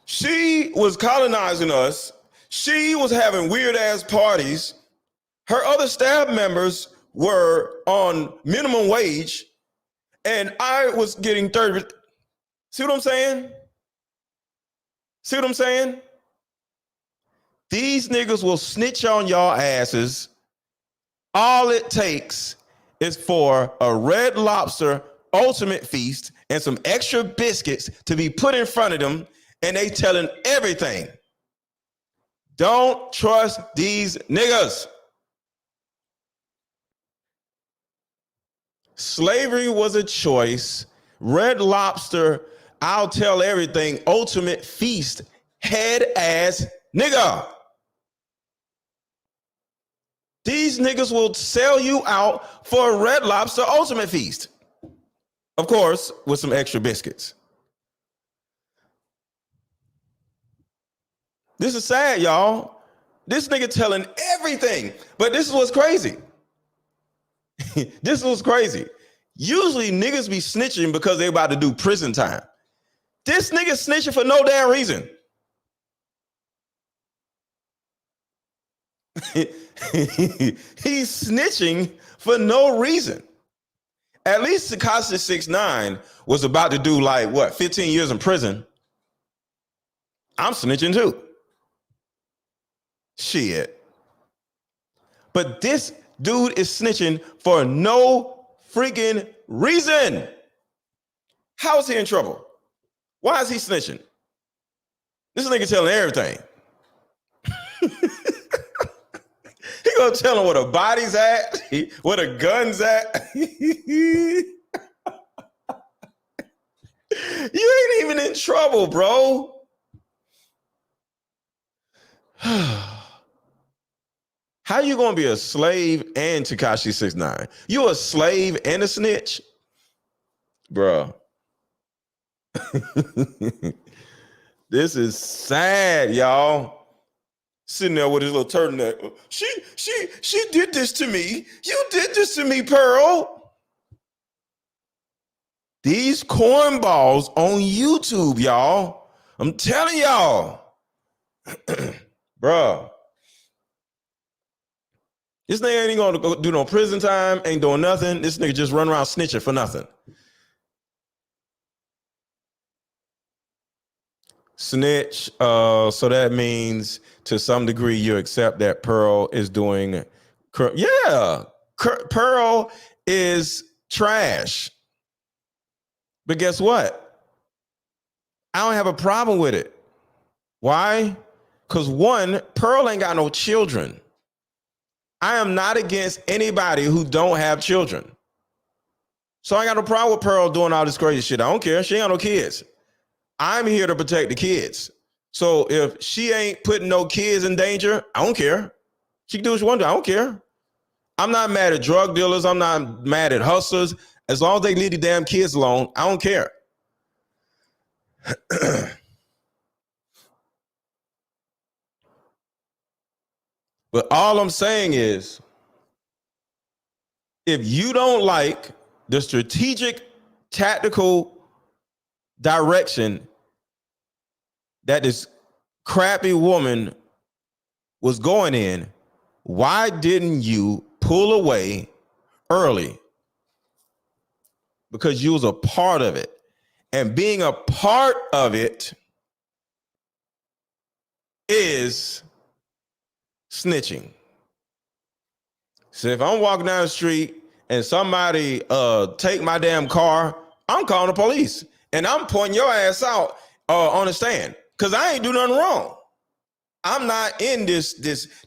Speaker 1: She was colonizing us. She was having weird ass parties. Her other staff members were on minimum wage, and I was getting 30. See what I'm saying? See what I'm saying? These niggas will snitch on y'all asses. All it takes is for a Red Lobster ultimate feast and some extra biscuits to be put in front of them, and they telling everything. Don't trust these niggas. Slavery was a choice. Red Lobster, I'll tell everything, ultimate feast, head ass nigga. These niggas will sell you out for a Red Lobster ultimate feast. Of course, with some extra biscuits. This is sad, y'all. This nigga telling everything. But this is what's crazy. This was crazy. Usually niggas be snitching because they about to do prison time. This nigga snitching for no damn reason. He's snitching for no reason. At least Tekashi 6ix9ine was about to do like what, 15 years in prison. I'm snitching too. Shit. But this dude is snitching for no freaking reason. How is he in trouble? Why is he snitching? This nigga telling everything. He gonna tell him where the body's at, where the gun's at. You ain't even in trouble, bro. How you gonna be a slave and Tekashi 6ix9ine? You a slave and a snitch? Bruh. This is sad, y'all. Sitting there with his little turtleneck. She did this to me. You did this to me, Pearl. These cornballs on YouTube, y'all. I'm telling y'all. Bruh. This nigga ain't gonna go do no prison time, ain't doing nothing. This nigga just run around snitching for nothing. Snitch, so that means to some degree you accept that Pearl is doing, Pearl is trash. But guess what? I don't have a problem with it. Why? Because one, Pearl ain't got no children. I am not against anybody who don't have children. So I got no problem with Pearl doing all this crazy shit. I don't care. She ain't got no kids. I'm here to protect the kids. So if she ain't putting no kids in danger, I don't care. She can do what she wants to do. I don't care. I'm not mad at drug dealers. I'm not mad at hustlers. As long as they leave the damn kids alone, I don't care. But all I'm saying is, if you don't like the strategic, tactical direction that this crappy woman was going in, why didn't you pull away early? Because you was a part of it. And being a part of it is snitching. So if I'm walking down the street and somebody take my damn car, I'm calling the police and I'm pointing your ass out on the stand because I ain't do nothing wrong. I'm not in this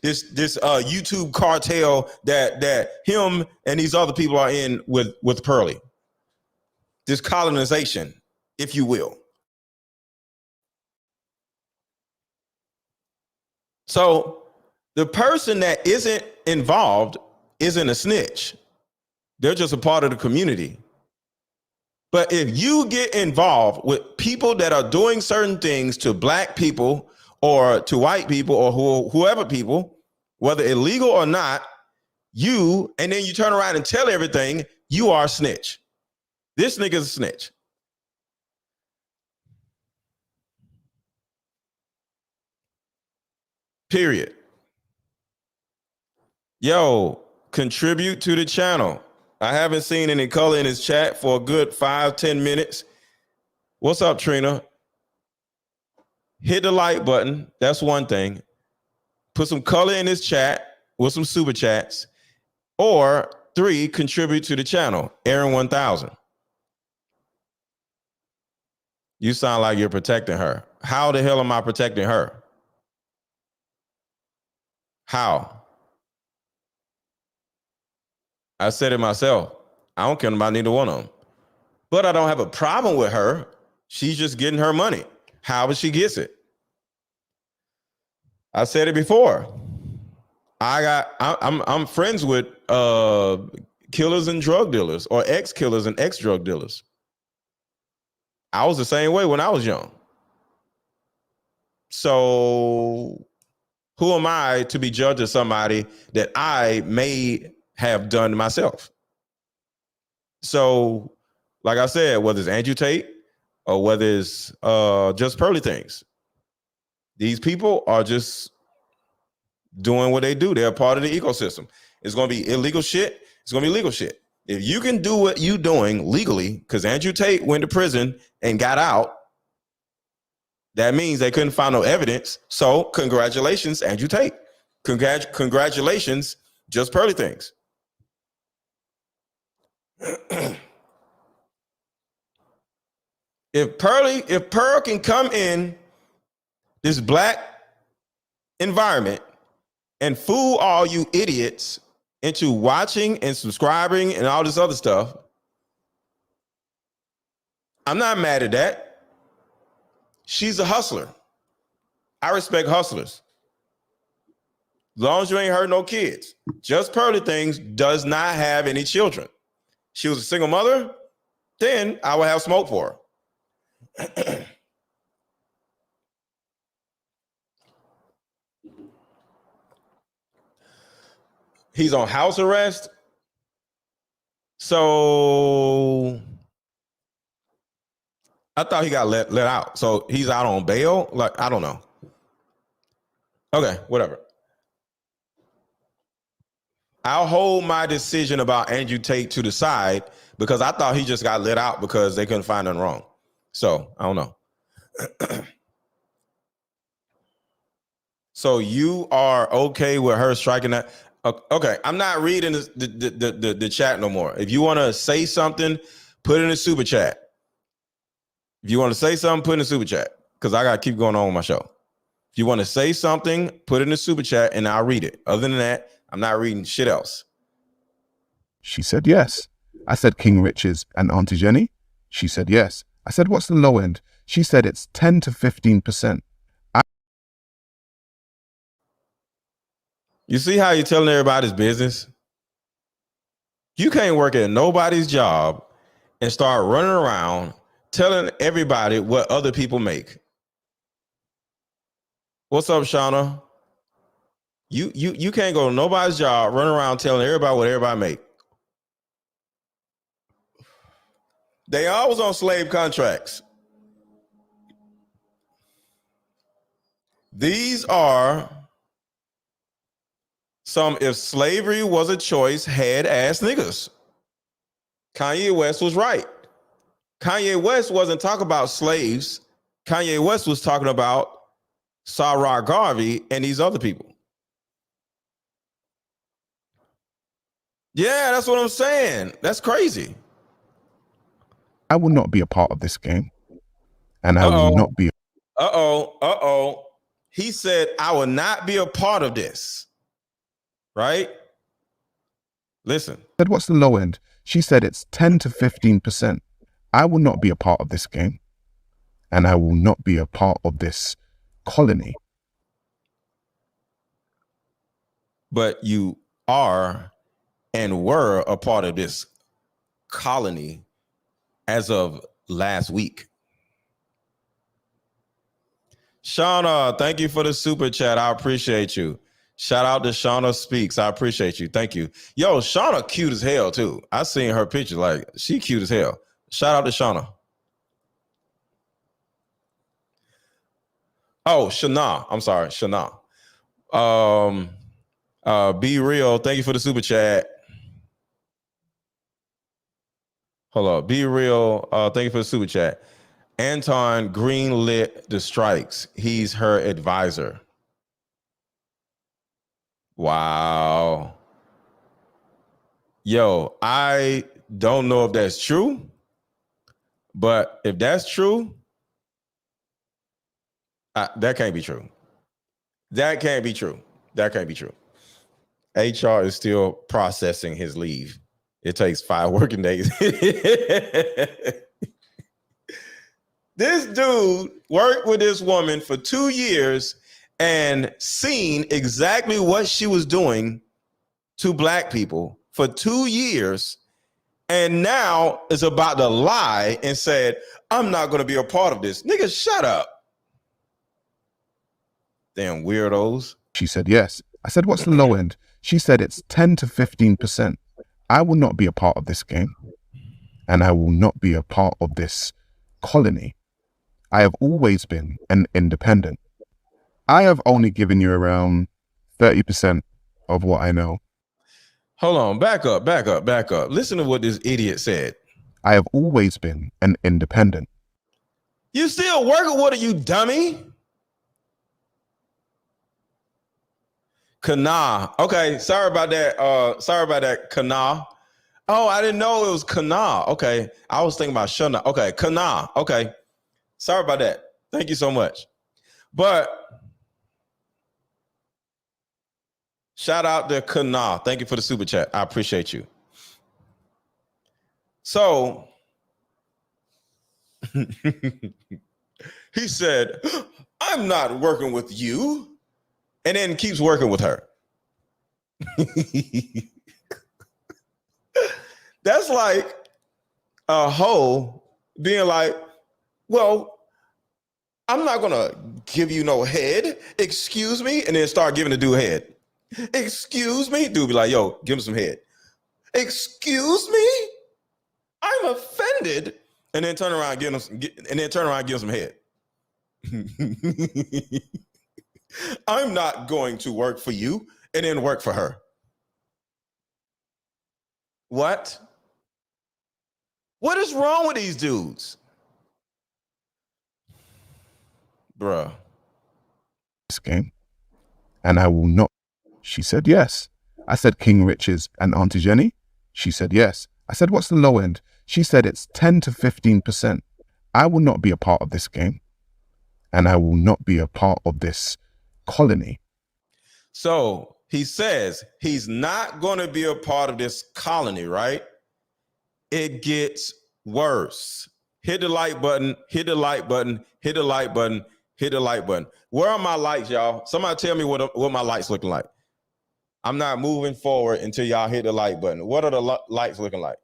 Speaker 1: YouTube cartel that him and these other people are in with Pearly. This colonization, if you will. So the person that isn't involved isn't a snitch. They're just a part of the community. But if you get involved with people that are doing certain things to black people or to white people or whoever people, whether illegal or not, and then you turn around and tell everything, you are a snitch. This nigga's a snitch. Period. Yo, contribute to the channel. I haven't seen any color in his chat for a good 5-10 minutes. What's up, Trina? Hit the like button. That's one thing. Put some color in his chat with some super chats. Or 3, contribute to the channel. Aaron 1000. You sound like you're protecting her. How the hell am I protecting her? How? I said it myself. I don't care about neither one of them. But I don't have a problem with her. She's just getting her money. However she gets it. I said it before. I'm friends with killers and drug dealers, or ex-killers and ex-drug dealers. I was the same way when I was young. So who am I to be judged as somebody that I may have done myself? So, like I said, whether it's Andrew Tate or whether it's just Pearly Things, these people are just doing what they do. They're part of the ecosystem. It's going to be illegal shit. It's going to be legal shit. If you can do what you doing legally, because Andrew Tate went to prison and got out, that means they couldn't find no evidence. So congratulations, Andrew Tate. Congratulations, just Pearly Things. If Pearl can come in this black environment and fool all you idiots into watching and subscribing and all this other stuff, I'm not mad at that. She's a hustler. I respect hustlers. As long as you ain't hurt no kids. Just Pearly Things does not have any children. She was a single mother, then I would have smoke for her. He's on house arrest. So I thought he got let out. So he's out on bail? Like, I don't know. Okay, whatever. I'll hold my decision about Andrew Tate to the side because I thought he just got let out because they couldn't find nothing wrong. So I don't know. So you are okay with her striking that? Okay, I'm not reading the chat no more. If you want to say something, put it in the super chat. If you want to say something, put it in the super chat because I got to keep going on with my show. If you want to say something, put it in the super chat and I'll read it. Other than that, I'm not reading shit else.
Speaker 5: She said yes. I said King Rich's and Auntie Jenny. She said yes. I said, what's the low end? She said it's 10 to 15%.
Speaker 1: You see how you're telling everybody's business? You can't work at nobody's job and start running around telling everybody what other people make. What's up, Shauna? You can't go to nobody's job, run around telling everybody what everybody make. They always on slave contracts. These are some if slavery was a choice, head ass niggas. Kanye West was right. Kanye West wasn't talking about slaves. Kanye West was talking about Sa Ra Garvey and these other people. Yeah, that's what I'm saying. That's crazy.
Speaker 5: I will not be a part of this game. And I will not be.
Speaker 1: He said, I will not be a part of this. Right? Listen.
Speaker 5: I said, what's the low end? She said it's 10 to 15%. I will not be a part of this game. And I will not be a part of this colony.
Speaker 1: But you are and were a part of this colony as of last week. Shauna, thank you for the super chat. I appreciate you. Shout out to Shauna Speaks. I appreciate you. Thank you. Yo, Shauna cute as hell too. I seen her picture. Like, she cute as hell. Shout out to Shauna. Oh, Shana. I'm sorry, Shana. Be Real. Thank you for the super chat. Hold up. Be Real. Thank you for the super chat. Anton greenlit the strikes. He's her advisor. Wow. Yo, I don't know if that's true, but if that's true, that can't be true. That can't be true. That can't be true. HR is still processing his leave. It takes 5 working days. This dude worked with this woman for 2 years and seen exactly what she was doing to black people for 2 years, and now is about to lie and said, I'm not going to be a part of this. Nigga, shut up. Damn weirdos.
Speaker 5: She said yes. I said, what's the low end? She said it's 10 to 15%. I will not be a part of this game. And I will not be a part of this colony. I have always been an independent. I have only given you around 30% of what I know.
Speaker 1: Hold on, back up. Listen to what this idiot said.
Speaker 5: I have always been an independent.
Speaker 1: You still working with her, you dummy? Kana. Okay, sorry about that, Kana. Oh, I didn't know it was Kana. Okay, I was thinking about Shana. Okay, Kana. Okay, sorry about that. Thank you so much. But shout out to Kana. Thank you for the super chat. I appreciate you. So he said, I'm not working with you, and then keeps working with her. That's like a hoe being like, well, I'm not gonna give you no head. Excuse me. And then start giving the dude head. Excuse me. Dude be like, yo, give him some head. Excuse me. I'm offended. And then turn around and give him some head. I'm not going to work for you and then work for her. What? What is wrong with these dudes? Bruh.
Speaker 5: This game. And I will not. She said yes. I said King Rich's and Auntie Jenny. She said yes. I said, what's the low end? She said it's 10 to 15%. I will not be a part of this game. And I will not be a part of this colony.
Speaker 1: So he says he's not going to be a part of this colony, right? It gets worse. Hit the like button, hit the like button, hit the like button, hit the like button. Where are my likes, y'all? Somebody tell me what my likes looking like. I'm not moving forward until y'all hit the like button. What are the likes looking like?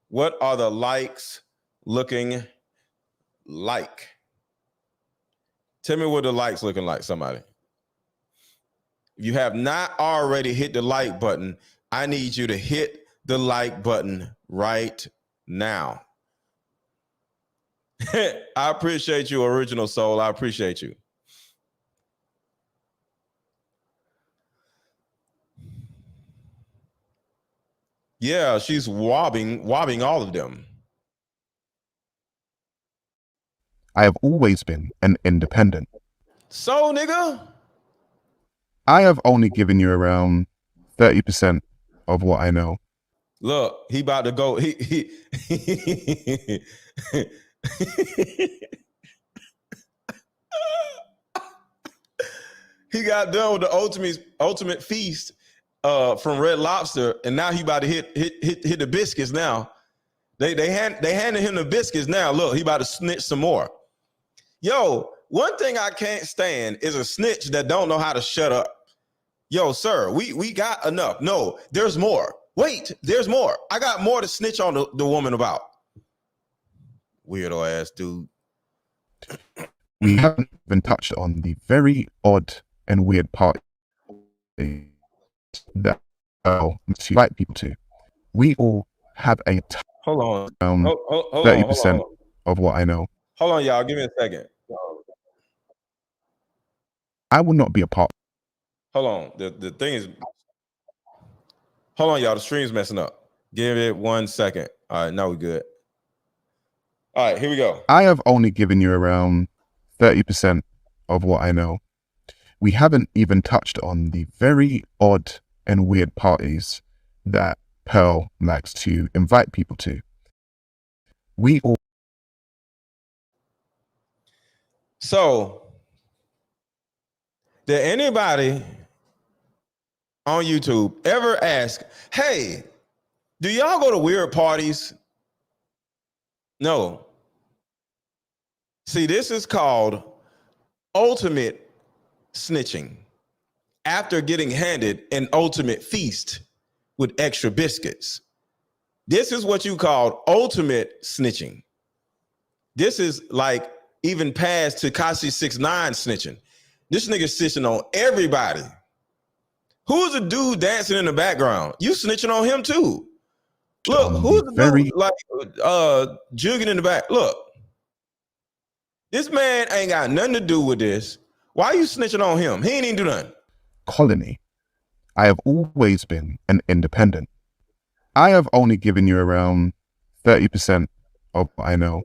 Speaker 1: What are the likes looking like? Tell me what the likes looking like, somebody. If you have not already hit the like button, I need you to hit the like button right now. I appreciate you, Original Soul. I appreciate you. Yeah, she's wobbing all of them.
Speaker 5: I have always been an independent.
Speaker 1: So, nigga?
Speaker 5: I have only given you around 30% of what I know.
Speaker 1: Look, he about to go. He got done with the ultimate feast from Red Lobster, and now he about to hit the biscuits now. They handed him the biscuits now. Look, he about to snitch some more. Yo, one thing I can't stand is a snitch that don't know how to shut up. Yo, sir, we got enough. No, there's more. Wait, there's more. I got more to snitch on the woman about. Weirdo ass dude.
Speaker 5: We haven't even touched on the very odd and weird part that to invite people to. We all have a
Speaker 1: hold on.
Speaker 5: 30% of what I know.
Speaker 1: Hold on, y'all. Give me a second.
Speaker 5: I will not be a part.
Speaker 1: Hold on. The thing is, hold on, y'all. The stream's messing up. Give it 1 second. All right, now we're good. All right, here we go.
Speaker 5: I have only given you around 30% of what I know. We haven't even touched on the very odd and weird parties that Pearl likes to invite people to. We all.
Speaker 1: So, did anybody on YouTube ever ask, hey, do y'all go to weird parties? No. See, this is called ultimate snitching. After getting handed an ultimate feast with extra biscuits. This is what you call ultimate snitching. This is like even past Tekashi 6ix9ine snitching. This nigga snitching on everybody. Who's the dude dancing in the background? You snitching on him too. Look, who's the dude like jugging in the back? Look, this man ain't got nothing to do with this. Why are you snitching on him? He ain't even do nothing.
Speaker 5: Colony. I have always been an independent. I have only given you around 30% of what I know.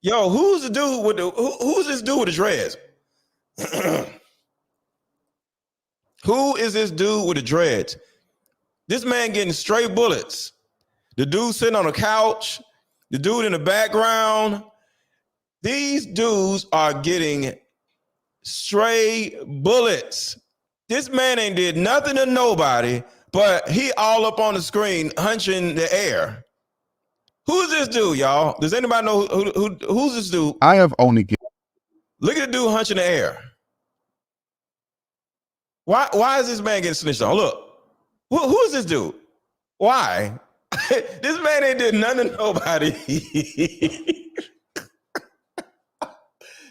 Speaker 1: Yo, who's the dude with the who's this dude with the dreads? Who is this dude with the dreads? This man getting straight bullets. The dude sitting on a couch, the dude in the background. These dudes are getting stray bullets. This man ain't did nothing to nobody, but he all up on the screen hunching the air. Who's this dude, y'all? Does anybody know who's this dude?
Speaker 5: I have only given.
Speaker 1: Look at the dude hunching the air. Why is this man getting snitched on? Look, who is this dude? Why? This man ain't did nothing to nobody.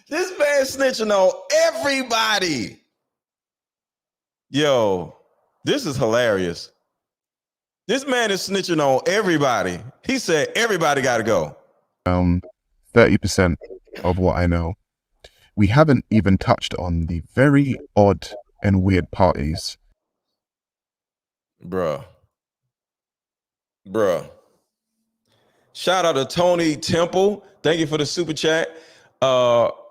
Speaker 1: This man snitching on everybody. Yo, this is hilarious. This man is snitching on everybody. He said everybody got to go.
Speaker 5: 30% of what I know. We haven't even touched on the very odd and weird parties.
Speaker 1: Bruh. Shout out to Tony Temple. Thank you for the super chat.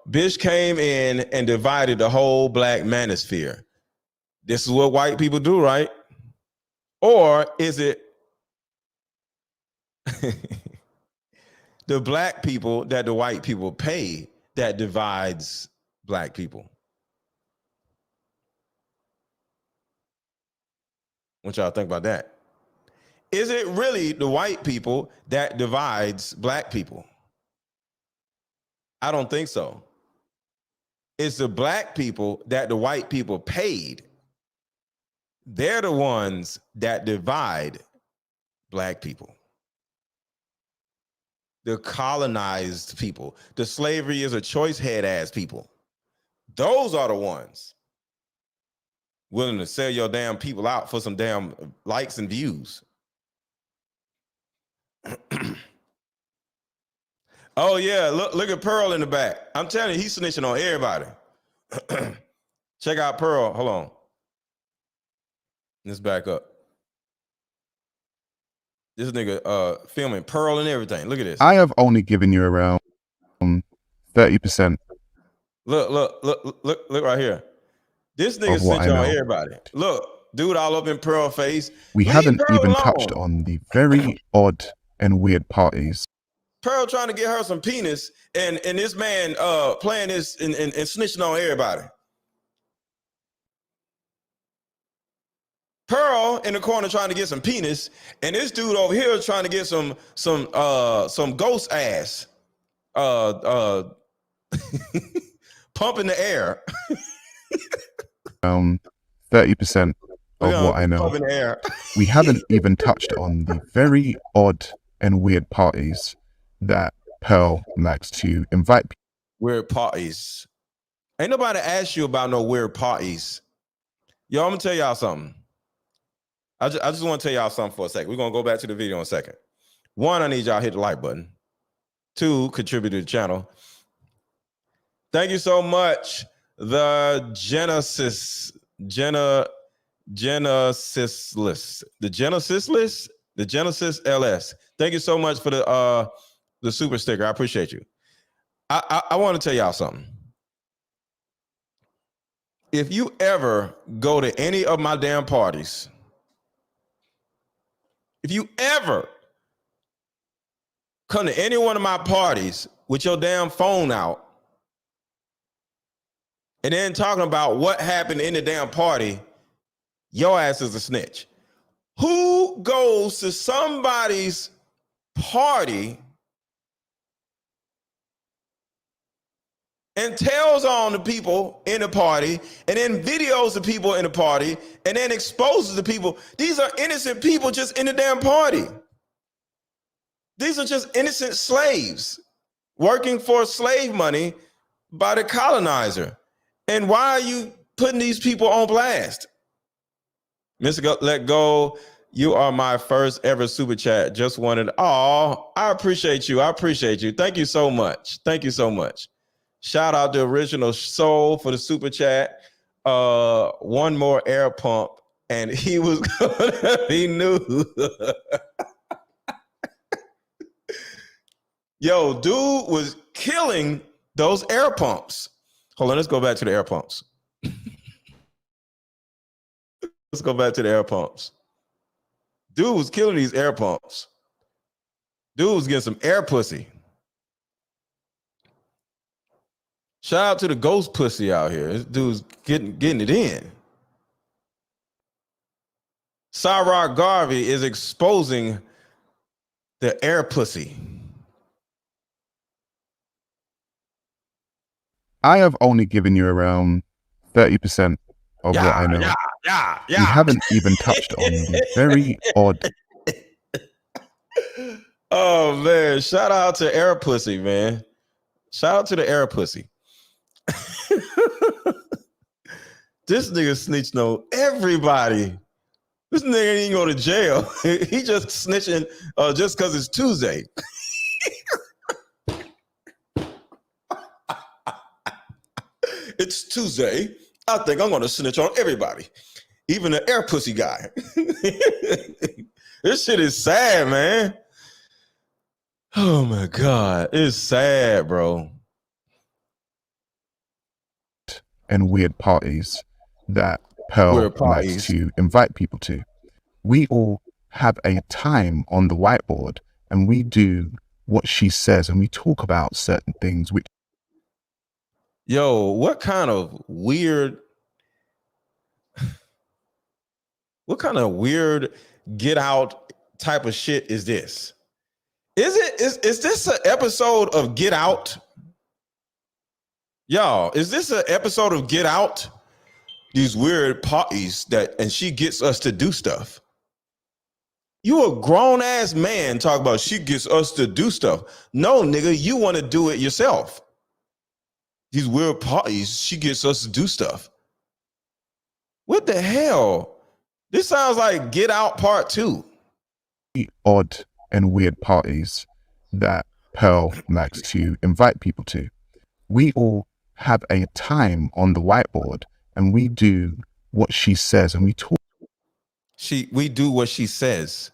Speaker 1: Bish came in and divided the whole black manosphere. This is what white people do, right? Or is it the black people that the white people pay that divides black people? What y'all think about that? Is it really the white people that divides black people? I don't think so. It's the black people that the white people paid. They're the ones that divide black people. The colonized people, the slavery is a choice head ass people. Those are the ones willing to sell your damn people out for some damn likes and views. Oh yeah, look at Pearl in the back. I'm telling you, he's snitching on everybody. Check out Pearl. Hold on. Let's back up. This nigga filming Pearl and everything. Look at this.
Speaker 5: I have only given you around 30%.
Speaker 1: Look right here. This nigga snitching on everybody. Look, dude all up in Pearl face.
Speaker 5: We haven't even touched on the very odd and weird parties.
Speaker 1: Pearl trying to get her some penis, and this man playing this and snitching on everybody. Pearl in the corner trying to get some penis, and this dude over here trying to get some ghost ass. Pumping the air.
Speaker 5: 30% of what I know.
Speaker 1: Pumping the air.
Speaker 5: We haven't even touched on the very odd and weird parties that Pearl likes to invite people.
Speaker 1: Weird parties. Ain't nobody asked you about no weird parties. Yo, I'm gonna tell y'all something. I just want to tell y'all something for a second. We're gonna go back to the video in a second. One, I need y'all to hit the like button. Two, contribute to the channel. Thank you so much. The Genesis LS. Thank you so much for the super sticker. I appreciate you. I want to tell y'all something. If you ever go to any of my damn parties, if you ever come to any one of my parties with your damn phone out and then talking about what happened in the damn party, your ass is a snitch. Who goes to somebody's party and tells on the people in the party and then videos the people in the party and then exposes the people? These are innocent people just in the damn party. These are just innocent slaves working for slave money by the colonizer. And why are you putting these people on blast? Mr. Let Go, you are my first ever super chat. Just wanted, I appreciate you. I appreciate you. Thank you so much. Thank you so much. Shout out to Original Soul for the super chat. One more air pump and he was he knew. Yo, dude was killing those air pumps. Hold on, let's go back to the air pumps. Let's go back to the air pumps. Dude was killing these air pumps. Dude was getting some air pussy. Shout out to the ghost pussy out here. This dude's getting it in. Sa Ra Garvey is exposing the air pussy.
Speaker 5: I have only given you around 30% of what I know. You haven't even touched on the very odd.
Speaker 1: Oh man, shout out to air pussy, man. Shout out to the air pussy. This nigga snitched on everybody. This nigga ain't go to jail. He just snitching just because it's Tuesday. It's Tuesday. I think I'm going to snitch on everybody, even the air pussy guy. This shit is sad, man. Oh my God. It's sad, bro.
Speaker 5: And weird parties that Pearl likes to invite people to. We all have a time on the whiteboard and we do what she says and we talk about certain things which.
Speaker 1: Yo, what kind of weird get out type of shit is this? Is this an episode of Get Out? Y'all, is this an episode of Get Out? These weird parties and she gets us to do stuff. You a grown ass man talk about she gets us to do stuff. No, nigga, you want to do it yourself. These weird parties, she gets us to do stuff. What the hell? This sounds like Get Out Part 2.
Speaker 5: Odd and weird parties that Pearl likes to invite people to. We all have a time on the whiteboard and we do what she says and we talk.
Speaker 1: We do what she says.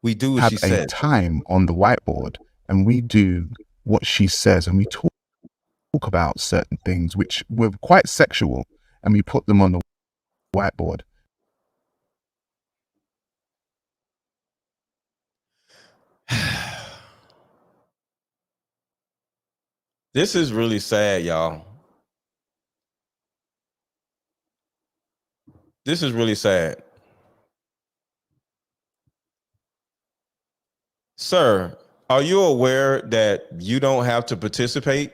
Speaker 1: We do what she says.
Speaker 5: Have a time on the whiteboard and we do what she says and we talk about certain things which were quite sexual and we put them on the whiteboard.
Speaker 1: This is really sad, y'all. This is really sad. Sir, are you aware that you don't have to participate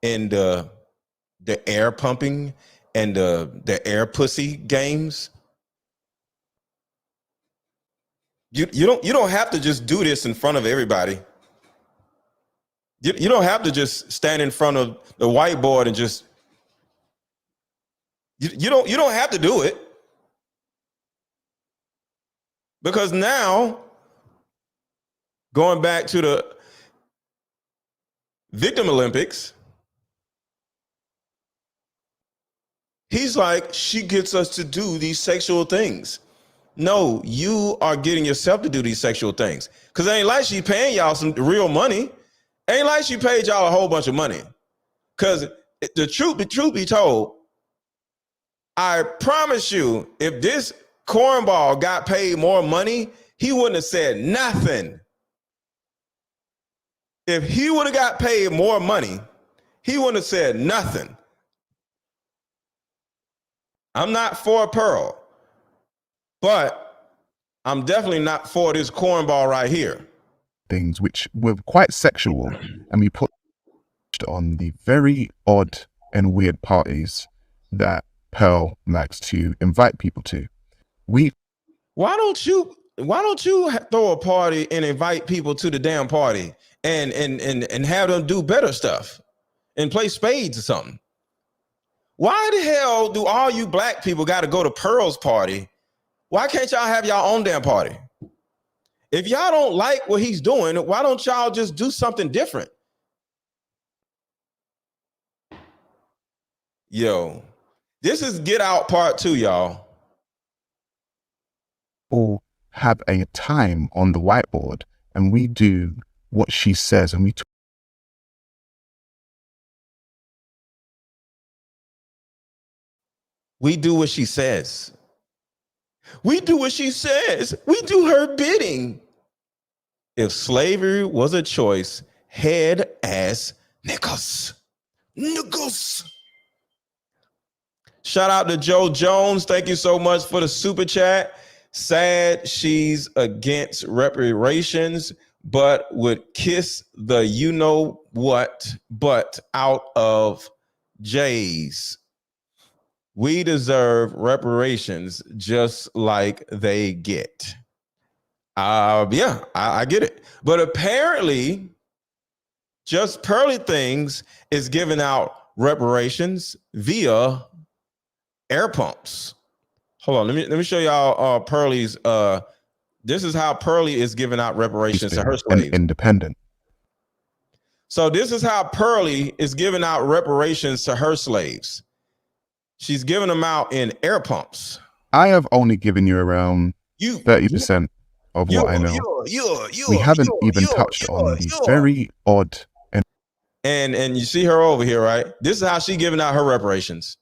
Speaker 1: in the air pumping and the air pussy games? You don't have to just do this in front of everybody. You don't have to just stand in front of the whiteboard and just you don't have to do it. Because now, going back to the Victim Olympics, he's like, she gets us to do these sexual things. No, you are getting yourself to do these sexual things. Because it ain't like she paying y'all some real money. Ain't like she paid y'all a whole bunch of money. Because the truth be told, I promise you, if this cornball got paid more money, he wouldn't have said nothing. If he would have got paid more money, he wouldn't have said nothing. I'm not for Pearl, but I'm definitely not for this cornball right here.
Speaker 5: Things which were quite sexual and we put on the very odd and weird parties that Pearl likes to invite people to.
Speaker 1: Why don't you throw a party and invite people to the damn party and have them do better stuff and play spades or something? Why the hell do all you black people got to go to Pearl's party? Why can't y'all have y'all own damn party? If y'all don't like what he's doing, why don't y'all just do something different? Yo, this is Get Out Part 2, y'all.
Speaker 5: all have a time on the whiteboard and we do what she says and we talk.
Speaker 1: We do what she says. We do what she says. We do her bidding. If slavery was a choice, head ass niggas. Niggas. Shout out to Joe Jones. Thank you so much for the super chat. Sad she's against reparations, but would kiss the you know what but out of J's. We deserve reparations just like they get. Yeah, I get it. But apparently, just Pearly Things is giving out reparations via air pumps. Hold on, let me show y'all Pearly's. This is how Pearly is giving out reparations to her slaves.
Speaker 5: Independent.
Speaker 1: So this is how Pearly is giving out reparations to her slaves. She's giving them out in air pumps.
Speaker 5: I have only given you around 30% of what I know. We haven't even touched on the very odd.
Speaker 1: And you see her over here, right? This is how she's giving out her reparations.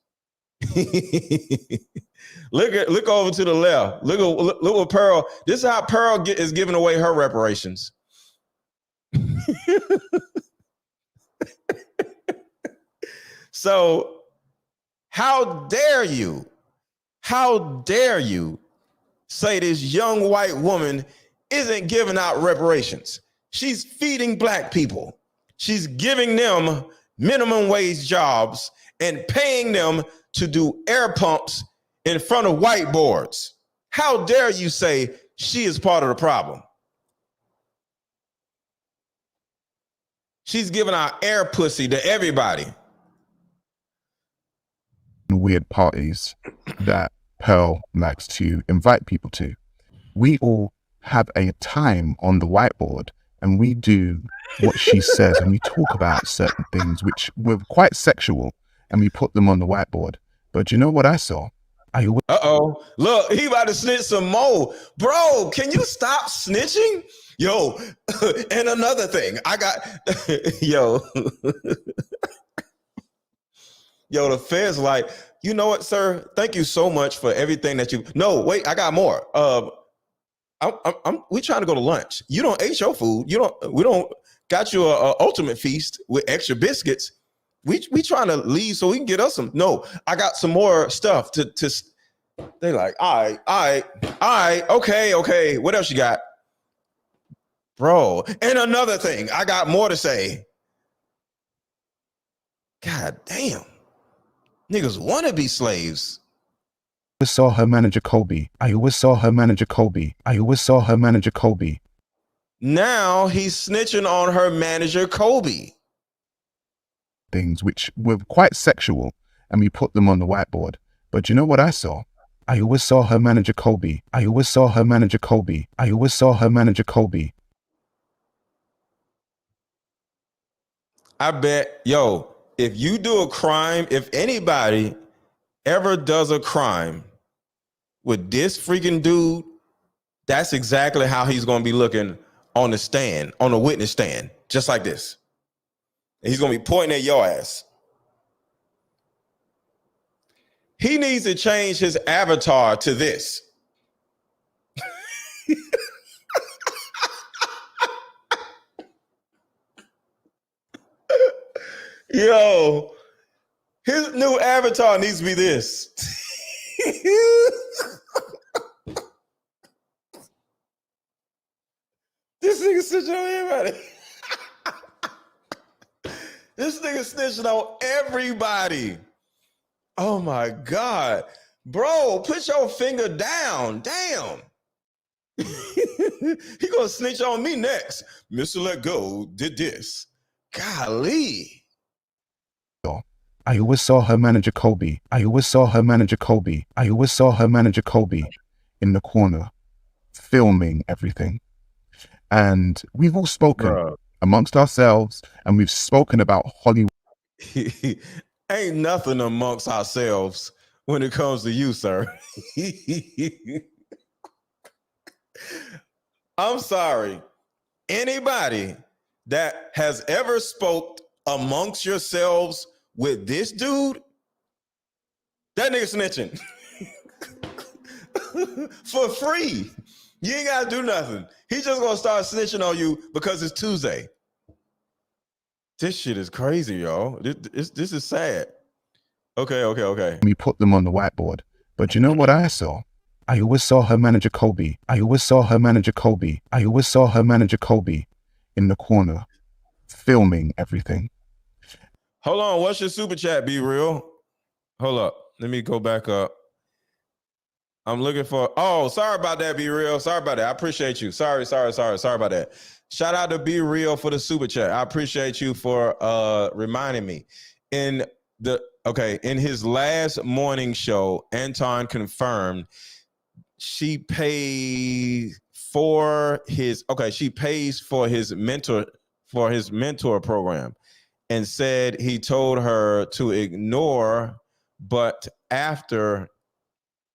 Speaker 1: Look over to the left. Look what Pearl. This is how Pearl is giving away her reparations. So how dare you say this young white woman isn't giving out reparations? She's feeding black people. She's giving them minimum wage jobs and paying them to do air pumps in front of whiteboards. How dare you say she is part of the problem? She's giving out air pussy to everybody.
Speaker 5: Weird parties that Pearl likes to invite people to. We all have a time on the whiteboard and we do what she says and we talk about certain things which were quite sexual and we put them on the whiteboard. But you know what I saw?
Speaker 1: Uh-oh. Look, he about to snitch some more. Bro, can you stop snitching? Yo, and another thing, I got, yo. Yo, the Fed's like, you know what, sir? Thank you so much for everything that you. No, wait, I got more. We trying to go to lunch. You don't eat your food. We don't got you a ultimate feast with extra biscuits. We trying to leave so we can get us some. No, I got some more stuff to. They like, all right, okay. What else you got, bro? And another thing, I got more to say. God damn. Niggas want to be slaves.
Speaker 5: I saw her manager Kobe. I always saw her manager Kobe. I always saw her manager Kobe.
Speaker 1: Now he's snitching on her manager Kobe.
Speaker 5: Things which were quite sexual and we put them on the whiteboard. But you know what I saw? I always saw her manager Kobe. I always saw her manager Kobe. I always saw her manager Kobe.
Speaker 1: I bet, yo, if you do a crime, if anybody ever does a crime with this freaking dude, that's exactly how he's going to be looking on the stand, on the witness stand, just like this. And he's going to be pointing at your ass. He needs to change his avatar to this. Yo, his new avatar needs to be this. This nigga snitching on everybody. This nigga snitching on everybody. Oh my God. Bro, put your finger down. Damn. He gonna snitch on me next. Mr. Let Go did this. Golly.
Speaker 5: I always saw her manager Kobe. I always saw her manager Kobe. I always saw her manager Kobe in the corner filming everything. And we've all spoken amongst ourselves and we've spoken about Hollywood.
Speaker 1: Ain't nothing amongst ourselves when it comes to you, sir. I'm sorry. Anybody that has ever spoke amongst yourselves with this dude, that nigga snitching for free. You ain't gotta do nothing. He just gonna start snitching on you because it's Tuesday. This shit is crazy, y'all. This is sad. Okay.
Speaker 5: We put them on the whiteboard. But you know what I saw? I always saw her manager Kobe. I always saw her manager Kobe. I always saw her manager Kobe in the corner filming everything.
Speaker 1: Hold on, what's your super chat, Be Real? Hold up, let me go back up. I'm looking for, oh, sorry about that, Be Real. Sorry about that, I appreciate you. Sorry about that. Shout out to Be Real for the super chat. I appreciate you for reminding me. In his last morning show, Anton confirmed she pays for his mentor program, and said he told her to ignore, but after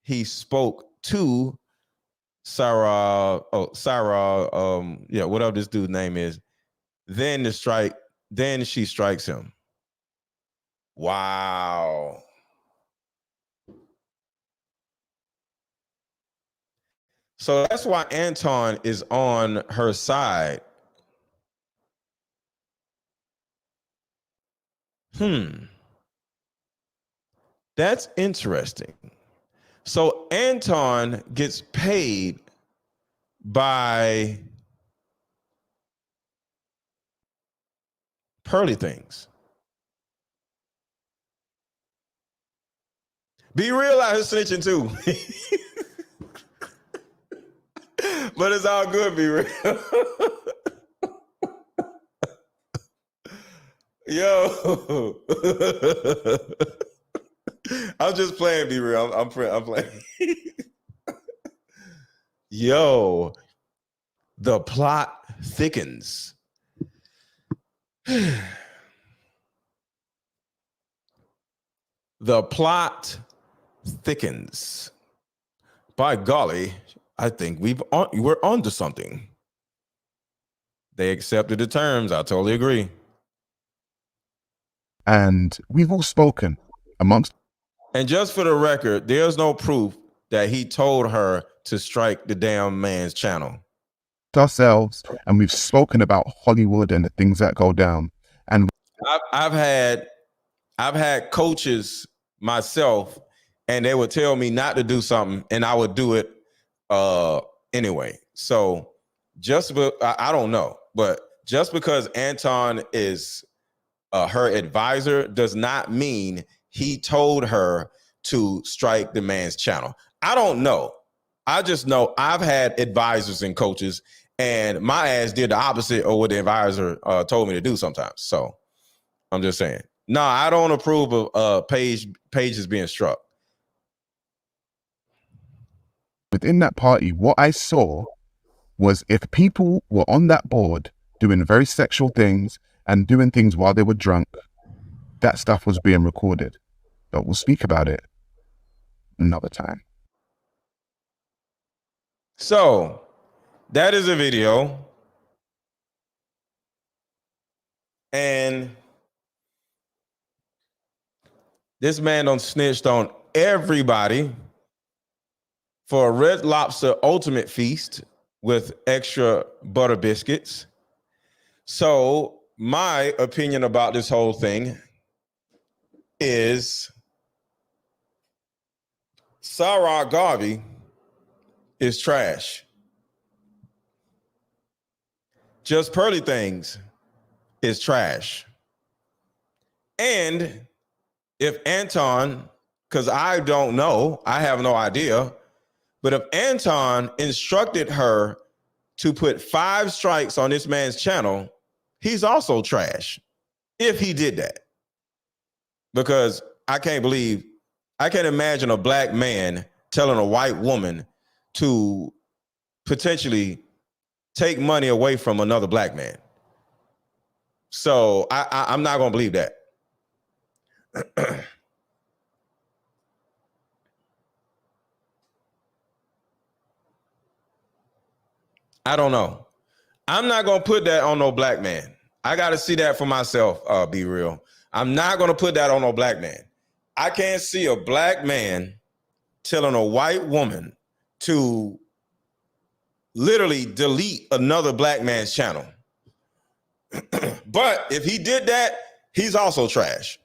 Speaker 1: he spoke to Sarah, whatever this dude's name is, then she strikes him. Wow. So that's why Anton is on her side. That's interesting. So Anton gets paid by Pearly Things. Be Real out here snitching too. But it's all good, Be Real. Yo. I'm just playing, Be Real. I'm playing. Yo, the plot thickens. The plot thickens. By golly, I think we're onto something. They accepted the terms. I totally agree.
Speaker 5: And we've all spoken amongst.
Speaker 1: And just for the record, there's no proof that he told her to strike the damn man's channel.
Speaker 5: Ourselves, and we've spoken about Hollywood and the things that go down. And
Speaker 1: I've had coaches myself, and they would tell me not to do something, and I would do it anyway. So I don't know, but just because Anton is her advisor does not mean he told her to strike the man's channel. I don't know. I just know I've had advisors and coaches, and my ass did the opposite of what the advisor told me to do sometimes. So I'm just saying. No, I don't approve of pages being struck.
Speaker 5: within that party, what I saw was if people were on that board doing very sexual things and doing things while they were drunk, that stuff was being recorded. But we'll speak about it another time.
Speaker 1: So that is a video. And this man done snitched on everybody for a Red Lobster ultimate feast with extra butter biscuits. So my opinion about this whole thing is Sa Ra Garvey is trash. Just Pearly Things is trash. And if Anton, because I don't know, I have no idea, but if Anton instructed her to put 5 strikes on this man's channel, he's also trash if he did that. Because I can't imagine a black man telling a white woman to potentially take money away from another black man. So I'm not going to believe that. I don't know. I'm not going to put that on no black man. I got to see that for myself, be real. I'm not going to put that on no black man. I can't see a black man telling a white woman to literally delete another black man's channel. But if he did that, he's also trash.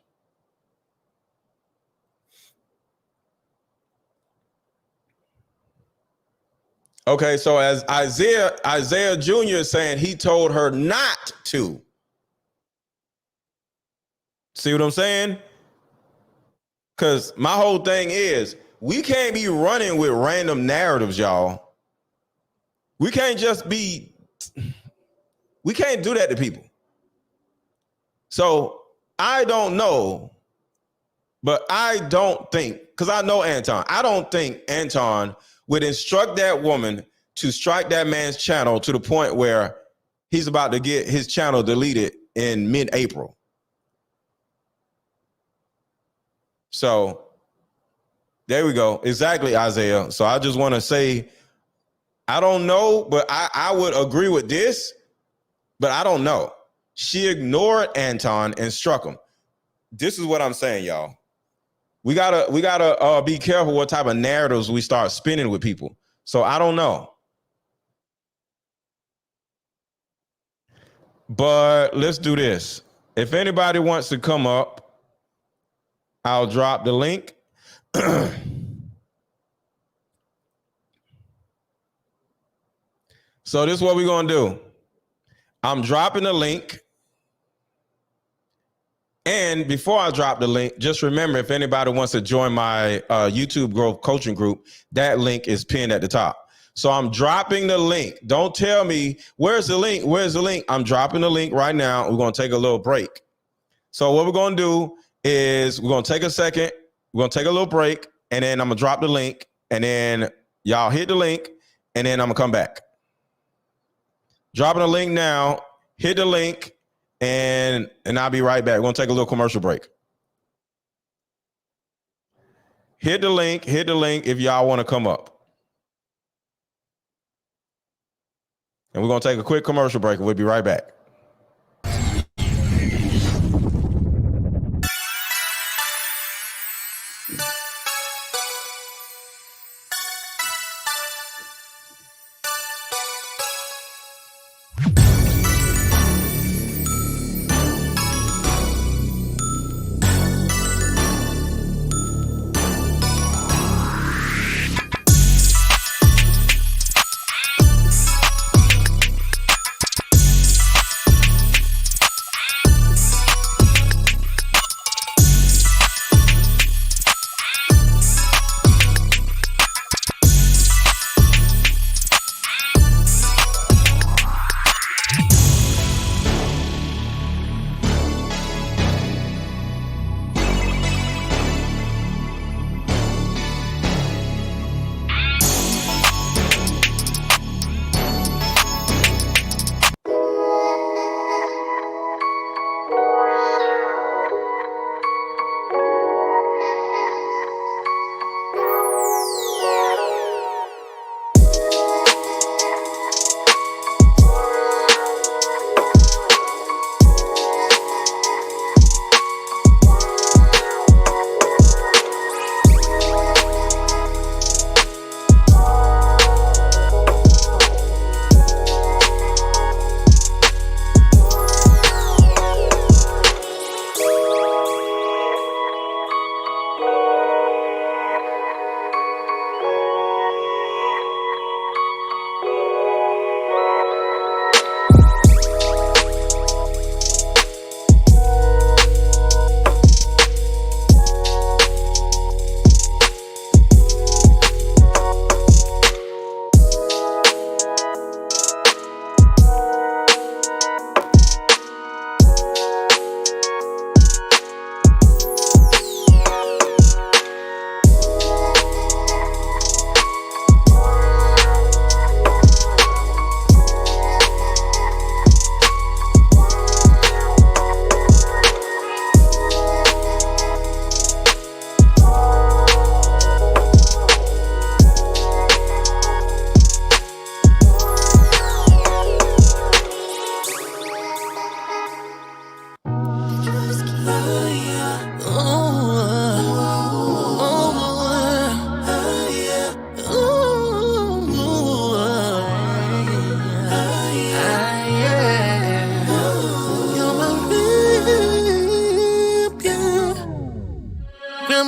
Speaker 1: Okay, so as Isaiah Jr. is saying, he told her not to. See what I'm saying? Because my whole thing is, we can't be running with random narratives, y'all. We can't do that to people. So I don't know, but I don't think, because I know Anton, I don't think Anton would instruct that woman to strike that man's channel to the point where he's about to get his channel deleted in mid-April. So there we go. Exactly, Isaiah. So I just want to say, I don't know, but I would agree with this, but I don't know. She ignored Anton and struck him. This is what I'm saying, y'all. We gotta be careful what type of narratives we start spinning with people. So I don't know. But let's do this. If anybody wants to come up, I'll drop the link. So this is what we're gonna do. I'm dropping the link. And before I drop the link, just remember, if anybody wants to join my YouTube growth coaching group, that link is pinned at the top. So I'm dropping the link. Don't tell me, where's the link? Where's the link? I'm dropping the link right now. We're going to take a little break. So what we're going to do is we're going to take a second. We're going to take a little break, and then I'm going to drop the link, and then y'all hit the link, and then I'm going to come back. Dropping the link now. Hit the link. And I'll be right back. We're going to take a little commercial break. Hit the link if y'all want to come up. And we're going to take a quick commercial break and we'll be right back.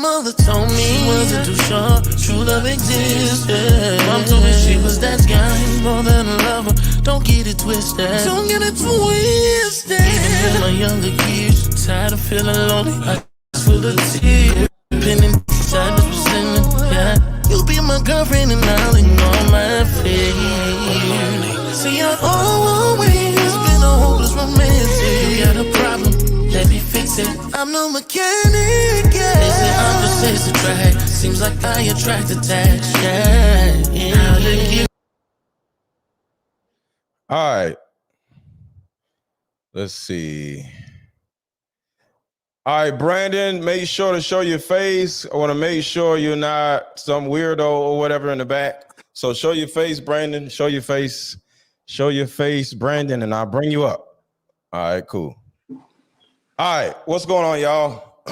Speaker 6: mother told me she wasn't too sure true love existed. Mom told me she was that guy, more than a lover. Don't get it twisted. Don't get it twisted. Even in my younger years, tired of feeling lonely. I was full of tears. Pinning sadness was sinning. Yeah, you be my girlfriend and I'll ignore my fears. See, I always been a hopeless romantic. You got a problem, let me fix it. I'm no mechanic, yeah. They say I'm just says to drag. Seems like I attract attached, yeah.
Speaker 1: All right. Let's see. All right, Brandon, make sure to show your face. I want to make sure you're not some weirdo or whatever in the back. So show your face, Brandon. Show your face. Show your face, Brandon, and I'll bring you up. All right, cool. All right, what's going on, y'all?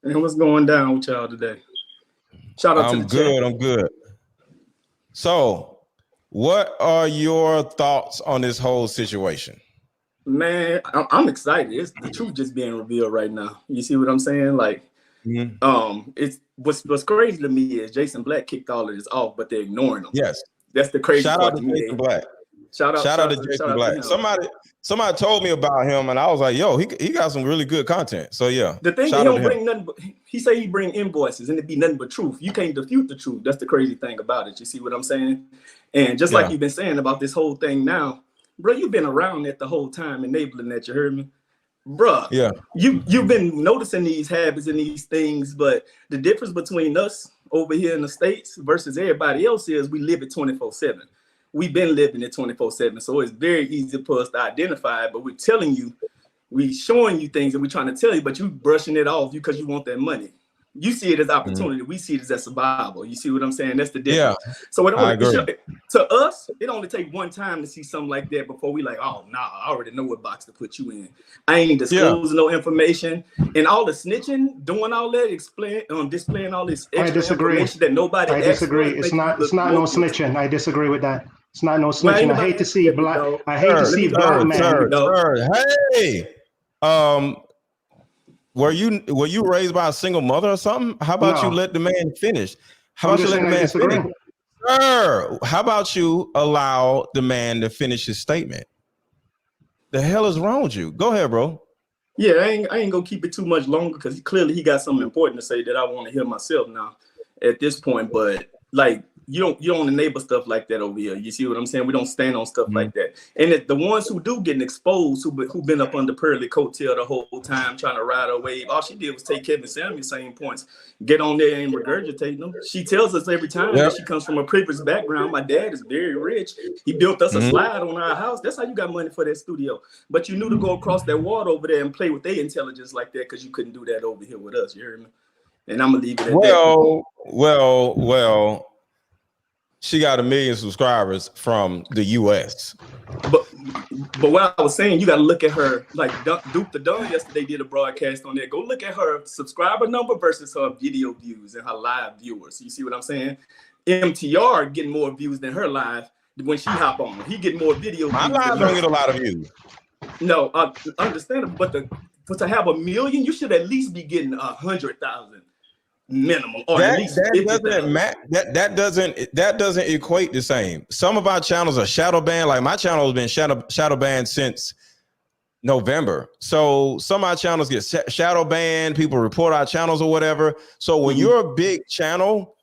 Speaker 7: And what's going down with y'all today? Shout out to the chat.
Speaker 1: I'm good. So, what are your thoughts on this whole situation?
Speaker 7: Man, I'm excited. It's the truth just being revealed right now. You see what I'm saying? Like, it's what's crazy to me is Jason Black kicked all of this off, but they're ignoring him.
Speaker 1: Yes,
Speaker 7: that's the crazy
Speaker 1: part.
Speaker 7: Shout out
Speaker 1: to Jason Black.
Speaker 7: Shout out to Jason Black.
Speaker 1: Somebody told me about him, and I was like, "Yo, he got some really good content." So yeah,
Speaker 7: the thing is, he don't bring nothing. But, he say he bring invoices, and it be nothing but truth. You can't refute the truth. That's the crazy thing about it. You see what I'm saying? And just like you've been saying about this whole thing now, bro, you've been around it the whole time, enabling that. You heard me, bro. Yeah, you've been noticing these habits and these things, but the difference between us over here in the States versus everybody else is we live it 24/7. We've been living it 24/7, so it's very easy for us to identify. But we're telling you, we showing you things, and we're trying to tell you, but you brushing it off because you want that money. You see it as opportunity. We see it as survival. You see what I'm saying? That's the difference. Yeah. So to us, it only take one time to see something like that before we like, oh, nah, I already know what box to put you in. I ain't disclosing no information. And all the snitching, doing all that, displaying all this extra information that nobody
Speaker 8: I disagree. It's not no snitching. I disagree with that. It's not no snitching. I hate to see black. I hate to see black man.
Speaker 1: Hey, were you raised by a single mother or something? How about you let the man finish? How about you let the man finish? Sir, how about you allow the man to finish his statement? The hell is wrong with you? Go ahead, bro.
Speaker 7: Yeah, I ain't gonna keep it too much longer because clearly he got something important to say that I want to hear myself now at this point. But like, you don't enable stuff like that over here. You see what I'm saying? We don't stand on stuff like that. And the ones who do getting exposed, who been up under Pearly coattail the whole time trying to ride a wave, all she did was take Kevin Samuel's same points, get on there and regurgitate them. She tells us every time that she comes from a privileged background. My dad is very rich. He built us a slide on our house. That's how you got money for that studio. But you knew to go across that water over there and play with their intelligence like that because you couldn't do that over here with us. You heard me? And I'm gonna leave it at that.
Speaker 1: Well. She got 1 million subscribers from the US.
Speaker 7: But what I was saying, you got to look at her, like Duke the Don yesterday did a broadcast on there. Go look at her subscriber number versus her video views and her live viewers. You see what I'm saying? MTR getting more views than her live when she hop on. He get more video views.
Speaker 1: My live don't get a lot of views.
Speaker 7: No, understandable. But to have 1 million, you should at least be getting 100,000. Minimum, or at least
Speaker 1: that doesn't equate the same. Some of our channels are shadow banned. Like my channel has been shadow banned since November. So some of our channels get shadow banned. People report our channels or whatever. So when you're a big channel,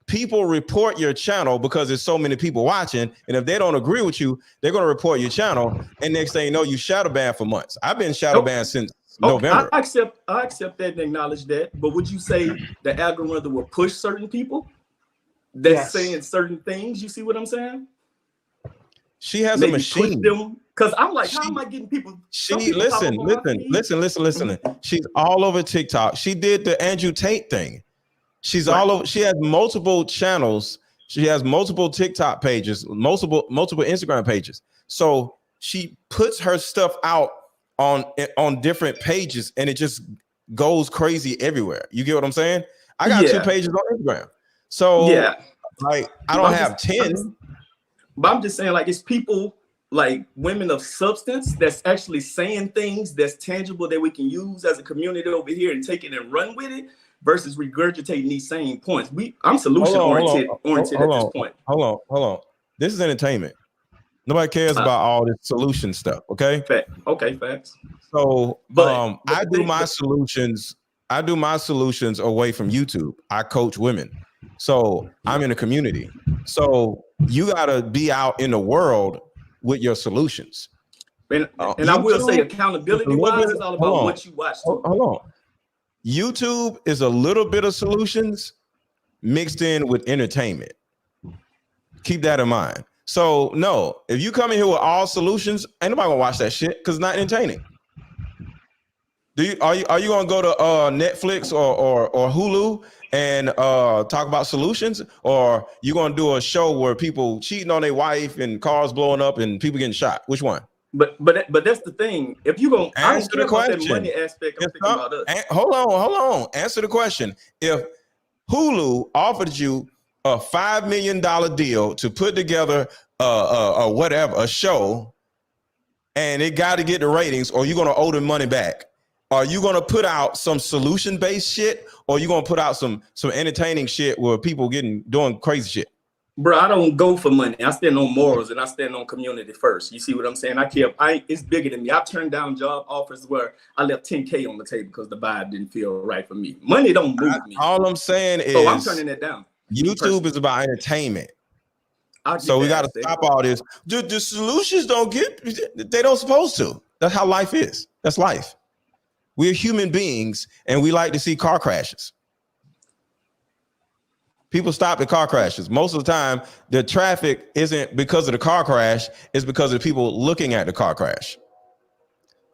Speaker 1: people report your channel because there's so many people watching. And if they don't agree with you, they're going to report your channel. And next thing you know, you shadow banned for months. I've been shadow banned since November.
Speaker 7: I accept that and acknowledge that. But would you say the algorithm will push certain people that's saying certain things? You see what I'm saying?
Speaker 1: She has a machine.
Speaker 7: Because I'm like, how am I getting people?
Speaker 1: Listen. She's all over TikTok. She did the Andrew Tate thing. She's all over. She has multiple channels. She has multiple TikTok pages, multiple Instagram pages. So she puts her stuff out on different pages, and it just goes crazy everywhere. You get what I'm saying? I got 2 pages on Instagram. So like I don't have 10.
Speaker 7: But I'm just saying, like, it's people like women of substance that's actually saying things that's tangible that we can use as a community over here and take it and run with it versus regurgitating these same points. I'm solution oriented at this point.
Speaker 1: Hold on. This is entertainment. Nobody cares about all this solution stuff. Okay.
Speaker 7: Okay. Facts.
Speaker 1: So, I do my solutions away from YouTube. I coach women. So I'm in a community. So you got to be out in the world with your solutions.
Speaker 7: And I will say accountability wise, it's all about what you watch.
Speaker 1: Hold on. YouTube is a little bit of solutions mixed in with entertainment. Keep that in mind. So no, if you come in here with all solutions, ain't nobody gonna watch that shit because it's not entertaining. Are you gonna go to Netflix or Hulu and talk about solutions, or you gonna do a show where people cheating on their wife and cars blowing up and people getting shot? Which one?
Speaker 7: But that's the thing. If you gonna
Speaker 1: answer the question,
Speaker 7: that money aspect, I'm thinking about us.
Speaker 1: Hold on. Answer the question. If Hulu offered you a $5 million deal to put together a show, and it got to get the ratings, or you're gonna owe the money back. Are you gonna put out some solution-based shit, or you gonna put out some entertaining shit where people doing crazy shit?
Speaker 7: Bro, I don't go for money. I stand on morals and I stand on community first. You see what I'm saying? It's bigger than me. I've turned down job offers where I left $10K on the table because the vibe didn't feel right for me. Money don't move me.
Speaker 1: All I'm saying is,
Speaker 7: so I'm turning it down.
Speaker 1: YouTube is about entertainment. So we got to stop all this. The solutions they don't supposed to. That's how life is. That's life. We're human beings and we like to see car crashes. People stop at car crashes. Most of the time, the traffic isn't because of the car crash, it's because of people looking at the car crash.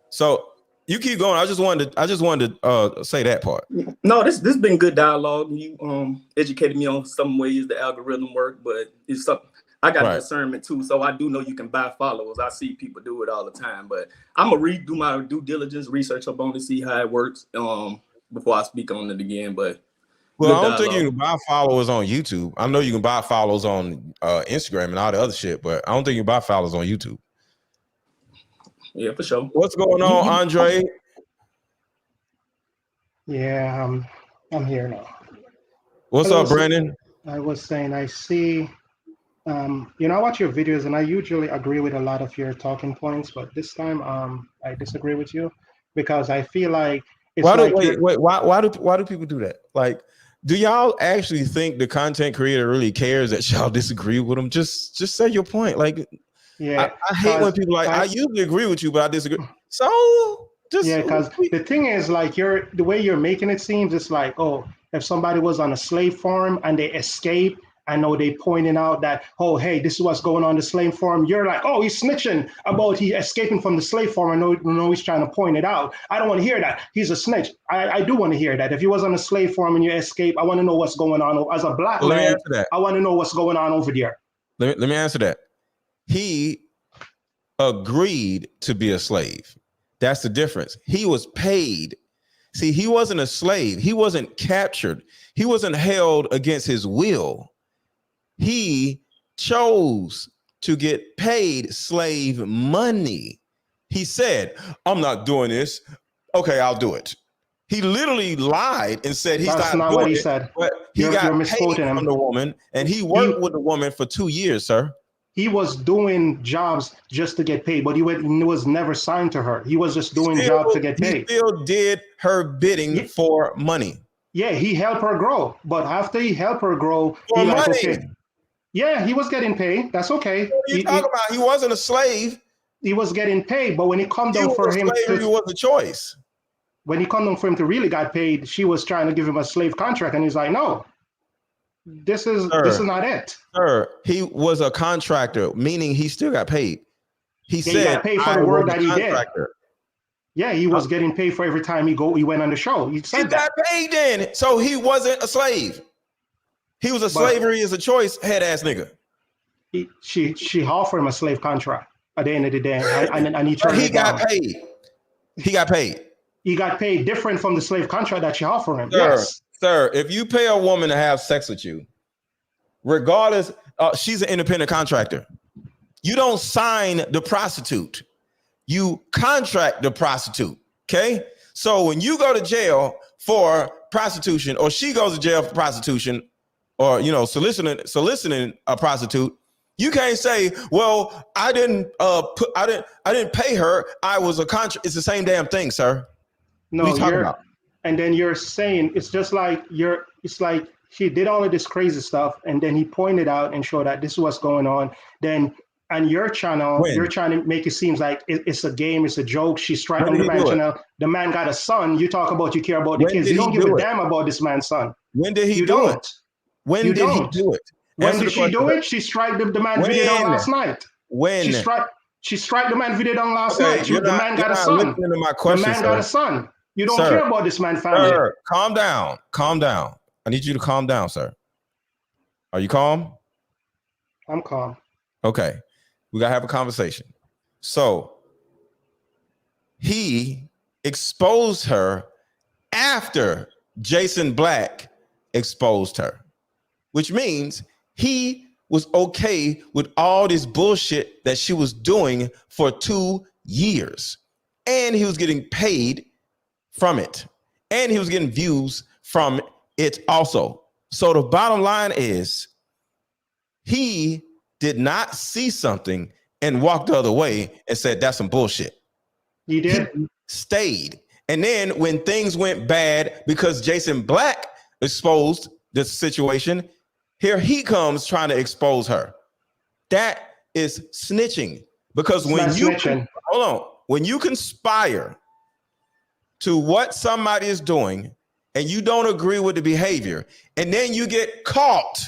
Speaker 1: So you keep going. I just wanted to say that part.
Speaker 7: No, this been good dialogue. You educated me on some ways the algorithm work, but it's something I got discernment too. So I do know you can buy followers. I see people do it all the time, but I'm gonna do my due diligence, research up on to see how it works before I speak on it again. But
Speaker 1: well, I don't think you can buy followers on YouTube. I know you can buy followers on Instagram and all the other shit, but I don't think you can buy followers on YouTube.
Speaker 7: Yeah, for sure.
Speaker 1: What's going on, Andre?
Speaker 8: Yeah, I'm here now.
Speaker 1: What's up, Brandon?
Speaker 8: I was saying, I see, I watch your videos and I usually agree with a lot of your talking points, but this time I disagree with you because I feel like it's why
Speaker 1: do people do that? Like, do y'all actually think the content creator really cares that y'all disagree with them? Just say your point. Like, yeah, I hate when people I usually agree with you, but I disagree. So
Speaker 8: because the thing is, like, the way you're making it seems, it's like, oh, if somebody was on a slave farm and they escape, I know they pointing out that, oh, hey, this is what's going on the slave farm. You're like, oh, he's snitching about he escaping from the slave farm. I know he's trying to point it out. I don't want to hear that. He's a snitch. I do want to hear that. If he was on a slave farm and you escape, I want to know what's going on. As a black man, I want to know what's going on over there.
Speaker 1: Let me answer that. He agreed to be a slave. That's the difference. He was paid. See, he wasn't a slave. He wasn't captured. He wasn't held against his will. He chose to get paid slave money. He said, I'm not doing this. Okay, I'll do it. He literally lied and said
Speaker 8: That's not what he said.
Speaker 1: But he got paid from the woman, and he worked with the woman for 2 years, sir.
Speaker 8: He was doing jobs just to get paid, but he was never signed to her. He was just doing jobs to get paid.
Speaker 1: He still did her bidding for money.
Speaker 8: Yeah, he helped her grow. But after he helped her grow,
Speaker 1: for money.
Speaker 8: Okay. Yeah, he was getting paid. That's okay.
Speaker 1: What are you talking about? He wasn't a slave.
Speaker 8: He was getting paid, but when it come down for him,
Speaker 1: it was a choice.
Speaker 8: When he come down for him to really got paid, she was trying to give him a slave contract, and he's like, no. This is not it.
Speaker 1: Sir, he was a contractor, meaning he still got paid. He said
Speaker 8: he got paid for the work that he did. Yeah, he was getting paid for every time he went on the show. He
Speaker 1: got paid then, so he wasn't a slave. He was slavery is a choice head ass nigga.
Speaker 8: She offered him a slave contract at the end of the day, and he turned it down.
Speaker 1: Got paid. He got paid.
Speaker 8: He got paid different from the slave contract that she offered him.
Speaker 1: Sir,
Speaker 8: yes.
Speaker 1: Sir, if you pay a woman to have sex with you, regardless, she's an independent contractor. You don't sign the prostitute. You contract the prostitute. Okay. So when you go to jail for prostitution, or she goes to jail for prostitution, or soliciting a prostitute, you can't say, well, I didn't pay her. I was a contract. It's the same damn thing, sir.
Speaker 8: No,
Speaker 1: what are you talking about?
Speaker 8: And then you're saying it's just like it's like she did all of this crazy stuff, and then he pointed out and showed that this is what's going on. Then on your channel, you're trying to make it seem like it's a game, it's a joke. She's striking the man channel. The man got a son. You talk about you care about the kids. You don't give a damn about this man's son.
Speaker 1: When did he do it? When did he do it?
Speaker 8: When did she do it? She struck the man video down last night.
Speaker 1: When?
Speaker 8: She struck the man video down last night. The man got a son. The man got a son. You don't care about this man's family.
Speaker 1: Sir, calm down. Calm down. I need you to calm down, sir. Are you calm?
Speaker 8: I'm calm.
Speaker 1: Okay. We got to have a conversation. So he exposed her after Jason Black exposed her, which means he was okay with all this bullshit that she was doing for 2 years. And he was getting paid from it. And he was getting views from it also. So the bottom line is he did not see something and walk the other way and said, that's some bullshit.
Speaker 8: You did?
Speaker 1: He stayed. And then when things went bad because Jason Black exposed the situation, here he comes trying to expose her. That is snitching. Because when you conspire to what somebody is doing and you don't agree with the behavior, and then you get caught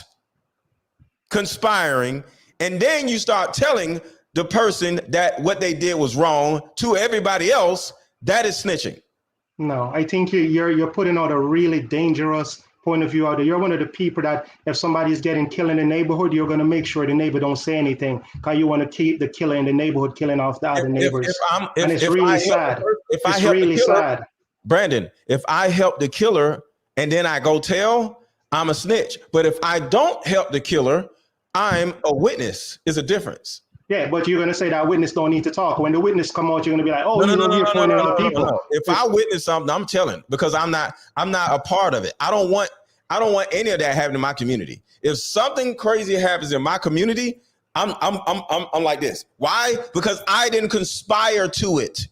Speaker 1: conspiring, and then you start telling the person that what they did was wrong to everybody else, that is snitching.
Speaker 8: No, I think you're putting out a really dangerous point of view out there. You're one of the people that if somebody is getting killed in the neighborhood, you're going to make sure the neighbor don't say anything because you want to keep the killer in the neighborhood killing off the other neighbors. And it's really sad. It's really sad.
Speaker 1: Brandon, if I help the killer and then I go tell, I'm a snitch. But if I don't help the killer, I'm a witness. It's a difference.
Speaker 8: Yeah, but you're going to say that witness don't need to talk. When the witness come out, you're going to be like, oh, you're pointing other people.
Speaker 1: If I witness something, I'm telling because I'm not a part of it. I don't want any of that happening in my community. If something crazy happens in my community, I'm like this. Why? Because I didn't conspire to it.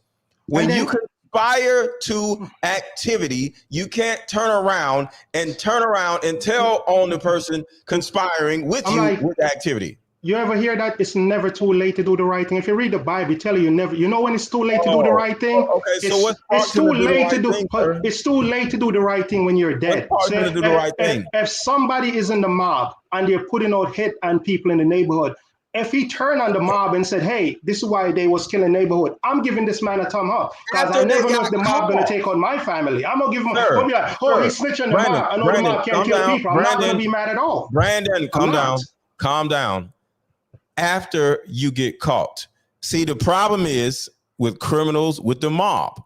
Speaker 1: When you conspire to activity, you can't turn around and tell on the person conspiring with with activity.
Speaker 8: You ever hear that it's never too late to do the right thing? If you read the Bible, it tell you never. You know when it's too late to do the right thing?
Speaker 1: Okay, so
Speaker 8: it's too late to do. It's too late to do the right thing when you're dead. If somebody is in the mob and they're putting out hit on people in the neighborhood, if he turned on the mob and said, "Hey, this is why they was killing neighborhood," I'm giving this man a thumb up because I never know if the mob gonna take on my family. I'm gonna give him. I'll be like, "Oh, he's snitching the mob. I know the mob can't kill people." I'm not gonna be mad at all.
Speaker 1: Brandon, calm down. After you get caught. See, the problem is with criminals, with the mob,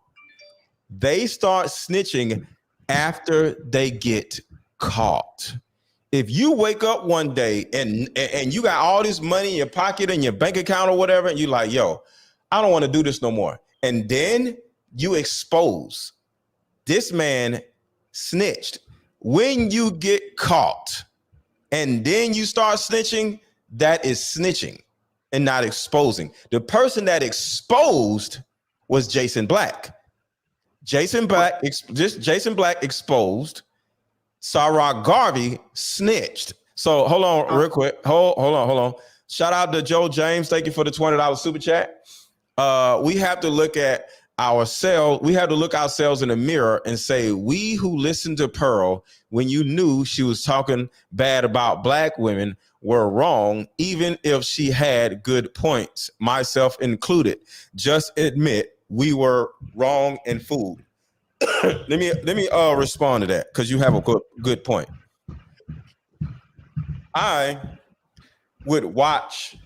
Speaker 1: they start snitching after they get caught. If you wake up one day and you got all this money in your pocket and your bank account or whatever, and you're like, yo, I don't want to do this no more. And then you expose this man snitched. When you get caught and then you start snitching, that is snitching and not exposing. The person that exposed was Jason Black. Jason Black exposed. Sa Ra Garvey snitched. So hold on real quick. Hold on. Shout out to Joe James. Thank you for the $20 super chat. We have to look at ourselves. We have to look ourselves in the mirror and say, we who listened to Pearl when you knew she was talking bad about black women were wrong, even if she had good points, myself included. Just admit we were wrong and fooled. let me respond to that because you have a good point. I would watch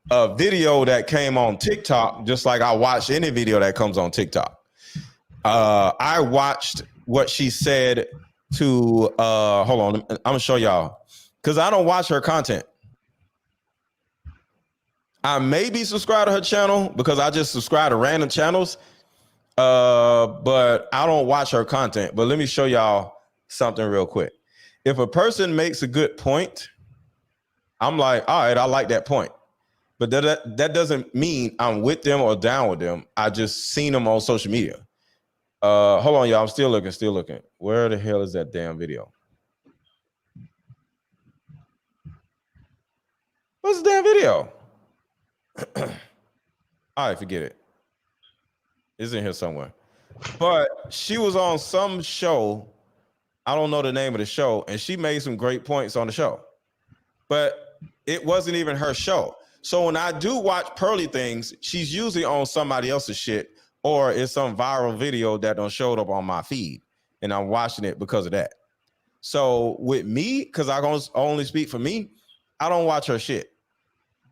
Speaker 1: a video that came on TikTok just like I watch any video that comes on TikTok. I watched what she said to hold on, I'm gonna show y'all because I don't watch her content. I may be subscribed to her channel because I just subscribe to random channels. But I don't watch her content. But let me show y'all something real quick. If a person makes a good point, I'm like, all right, I like that point. But that doesn't mean I'm with them or down with them. I just seen them on social media. Hold on, y'all. I'm still looking. Where the hell is that damn video? What's the damn video? All right, forget it. It's in here somewhere. But she was on some show. I don't know the name of the show. And she made some great points on the show. But it wasn't even her show. So when I do watch Pearly Things, she's usually on somebody else's shit, or it's some viral video that done showed up on my feed, and I'm watching it because of that. So with me, because I only speak for me, I don't watch her shit.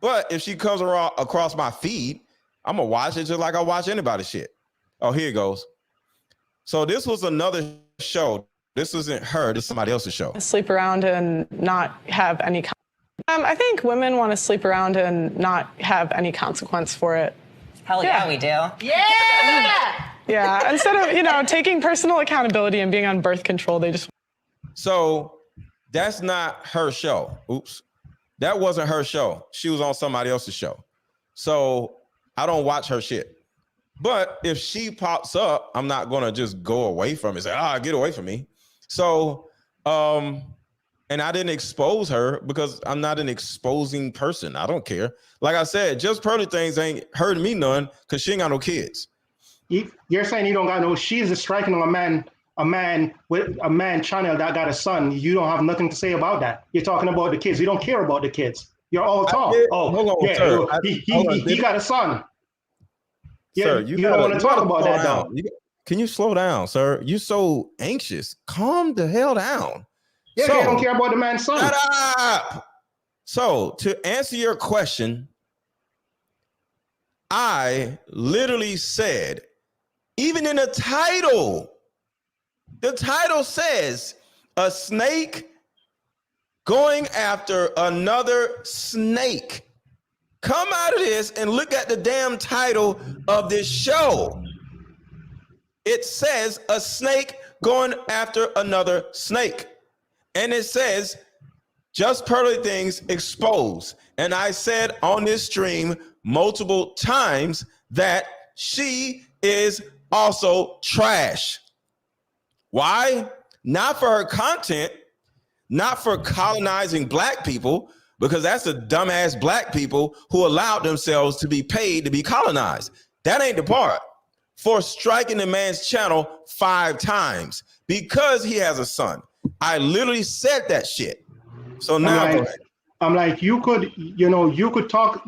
Speaker 1: But if she comes across my feed, I'm gonna watch it just like I watch anybody's shit. Oh, here it goes. So this was another show. This isn't her, this is somebody else's show.
Speaker 4: Sleep around and not have any. I think women want to sleep around and not have any consequence for it.
Speaker 9: Hell yeah, we do.
Speaker 4: Yeah! Yeah, instead of, taking personal accountability and being on birth control, they just...
Speaker 1: So that's not her show. Oops. That wasn't her show. She was on somebody else's show. So I don't watch her shit. But if she pops up, I'm not going to just go away from it and say, get away from me. So, and I didn't expose her because I'm not an exposing person. I don't care. Like I said, just Pearly Things ain't hurting me none because she ain't got no kids.
Speaker 8: You're saying you don't got no, she's striking on a man with a man channel that got a son. You don't have nothing to say about that. You're talking about the kids. You don't care about the kids. You're all talk.
Speaker 1: Hold on,
Speaker 8: yeah,
Speaker 1: sir.
Speaker 8: He got a son. Yeah,
Speaker 1: sir,
Speaker 8: you don't want to talk about that now.
Speaker 1: Can you slow down, sir? You're so anxious. Calm the hell down.
Speaker 8: Yeah, so, you don't care about the man's son.
Speaker 1: Shut up. So to answer your question, I literally said, even in the title says a snake going after another snake. Come out of this and look at the damn title of this show. It says a snake going after another snake. And it says, just Pearly Things exposed. And I said on this stream multiple times that she is also trash. Why? Not for her content, not for colonizing black people, because that's the dumbass black people who allowed themselves to be paid to be colonized. That ain't the part. For striking the man's channel 5 times because he has a son. I literally said that shit. So now
Speaker 8: I'm like, you could talk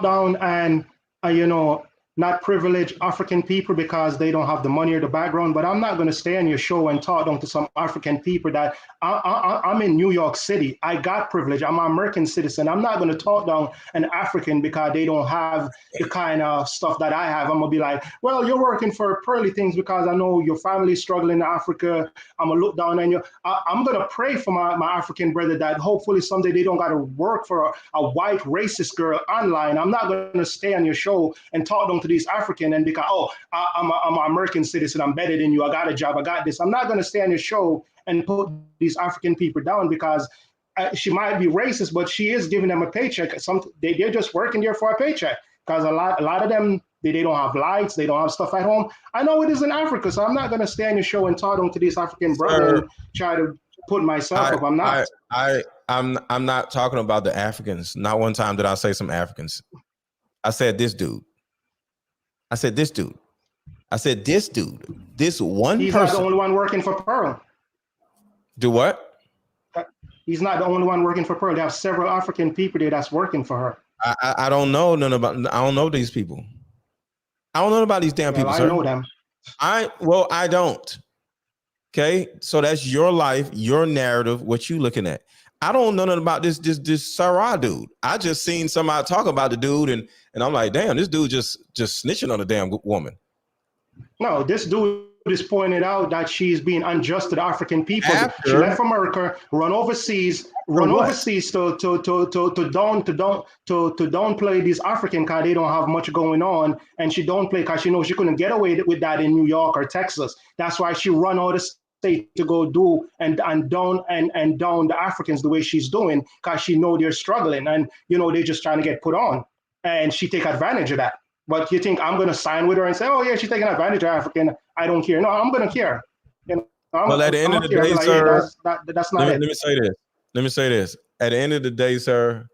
Speaker 8: down and not privilege African people because they don't have the money or the background, but I'm not going to stay on your show and talk down to some African people that I'm in New York City. I got privilege. I'm an American citizen. I'm not going to talk down an African because they don't have the kind of stuff that I have. I'm going to be like, well, you're working for Pearly Things because I know your family's struggling in Africa. I'm going to look down on you. I'm going to pray for my African brother that hopefully someday they don't got to work for a white racist girl online. I'm not going to stay on your show and talk down to these African and because, I'm an American citizen, I'm better than you, I got a job, I got this. I'm not going to stay on your show and put these African people down because she might be racist, but she is giving them a paycheck. They're just working there for a paycheck because a lot of them, they don't have lights, they don't have stuff at home. I know it is in Africa, so I'm not going to stay on your show and talk to these African brothers and try to put myself up. I'm not.
Speaker 1: I'm not talking about the Africans. Not one time did I say some Africans. I said this dude. I said this dude. This one
Speaker 8: He's
Speaker 1: person.
Speaker 8: He's not the only one working for Pearl.
Speaker 1: Do what?
Speaker 8: He's not the only one working for Pearl. They have several African people there that's working for her.
Speaker 1: I don't know none about. I don't know these people. I don't know about these damn people.
Speaker 8: I
Speaker 1: sir.
Speaker 8: know them.
Speaker 1: I don't. Okay, so that's your life, your narrative, what you looking at. I don't know nothing about this Sa Ra dude. I just seen somebody talk about the dude, and I'm like, damn, this dude just snitching on a damn woman.
Speaker 8: No, this dude is pointed out that she's being unjust to the African people.
Speaker 1: After,
Speaker 8: she left America, run overseas to downplay these African because they don't have much going on, and she don't play because she knows she couldn't get away with that in New York or Texas. That's why she run out of state to go do and down the Africans the way she's doing because she know they're struggling and they're just trying to get put on, and she take advantage of that. But you think I'm going to sign with her and say, oh, yeah, she's taking advantage of African. I don't care. No, I'm going to care.
Speaker 1: Well, at the end of the day, sir,
Speaker 8: that's not it.
Speaker 1: Let me say this. Let me say this. At the end of the day, sir,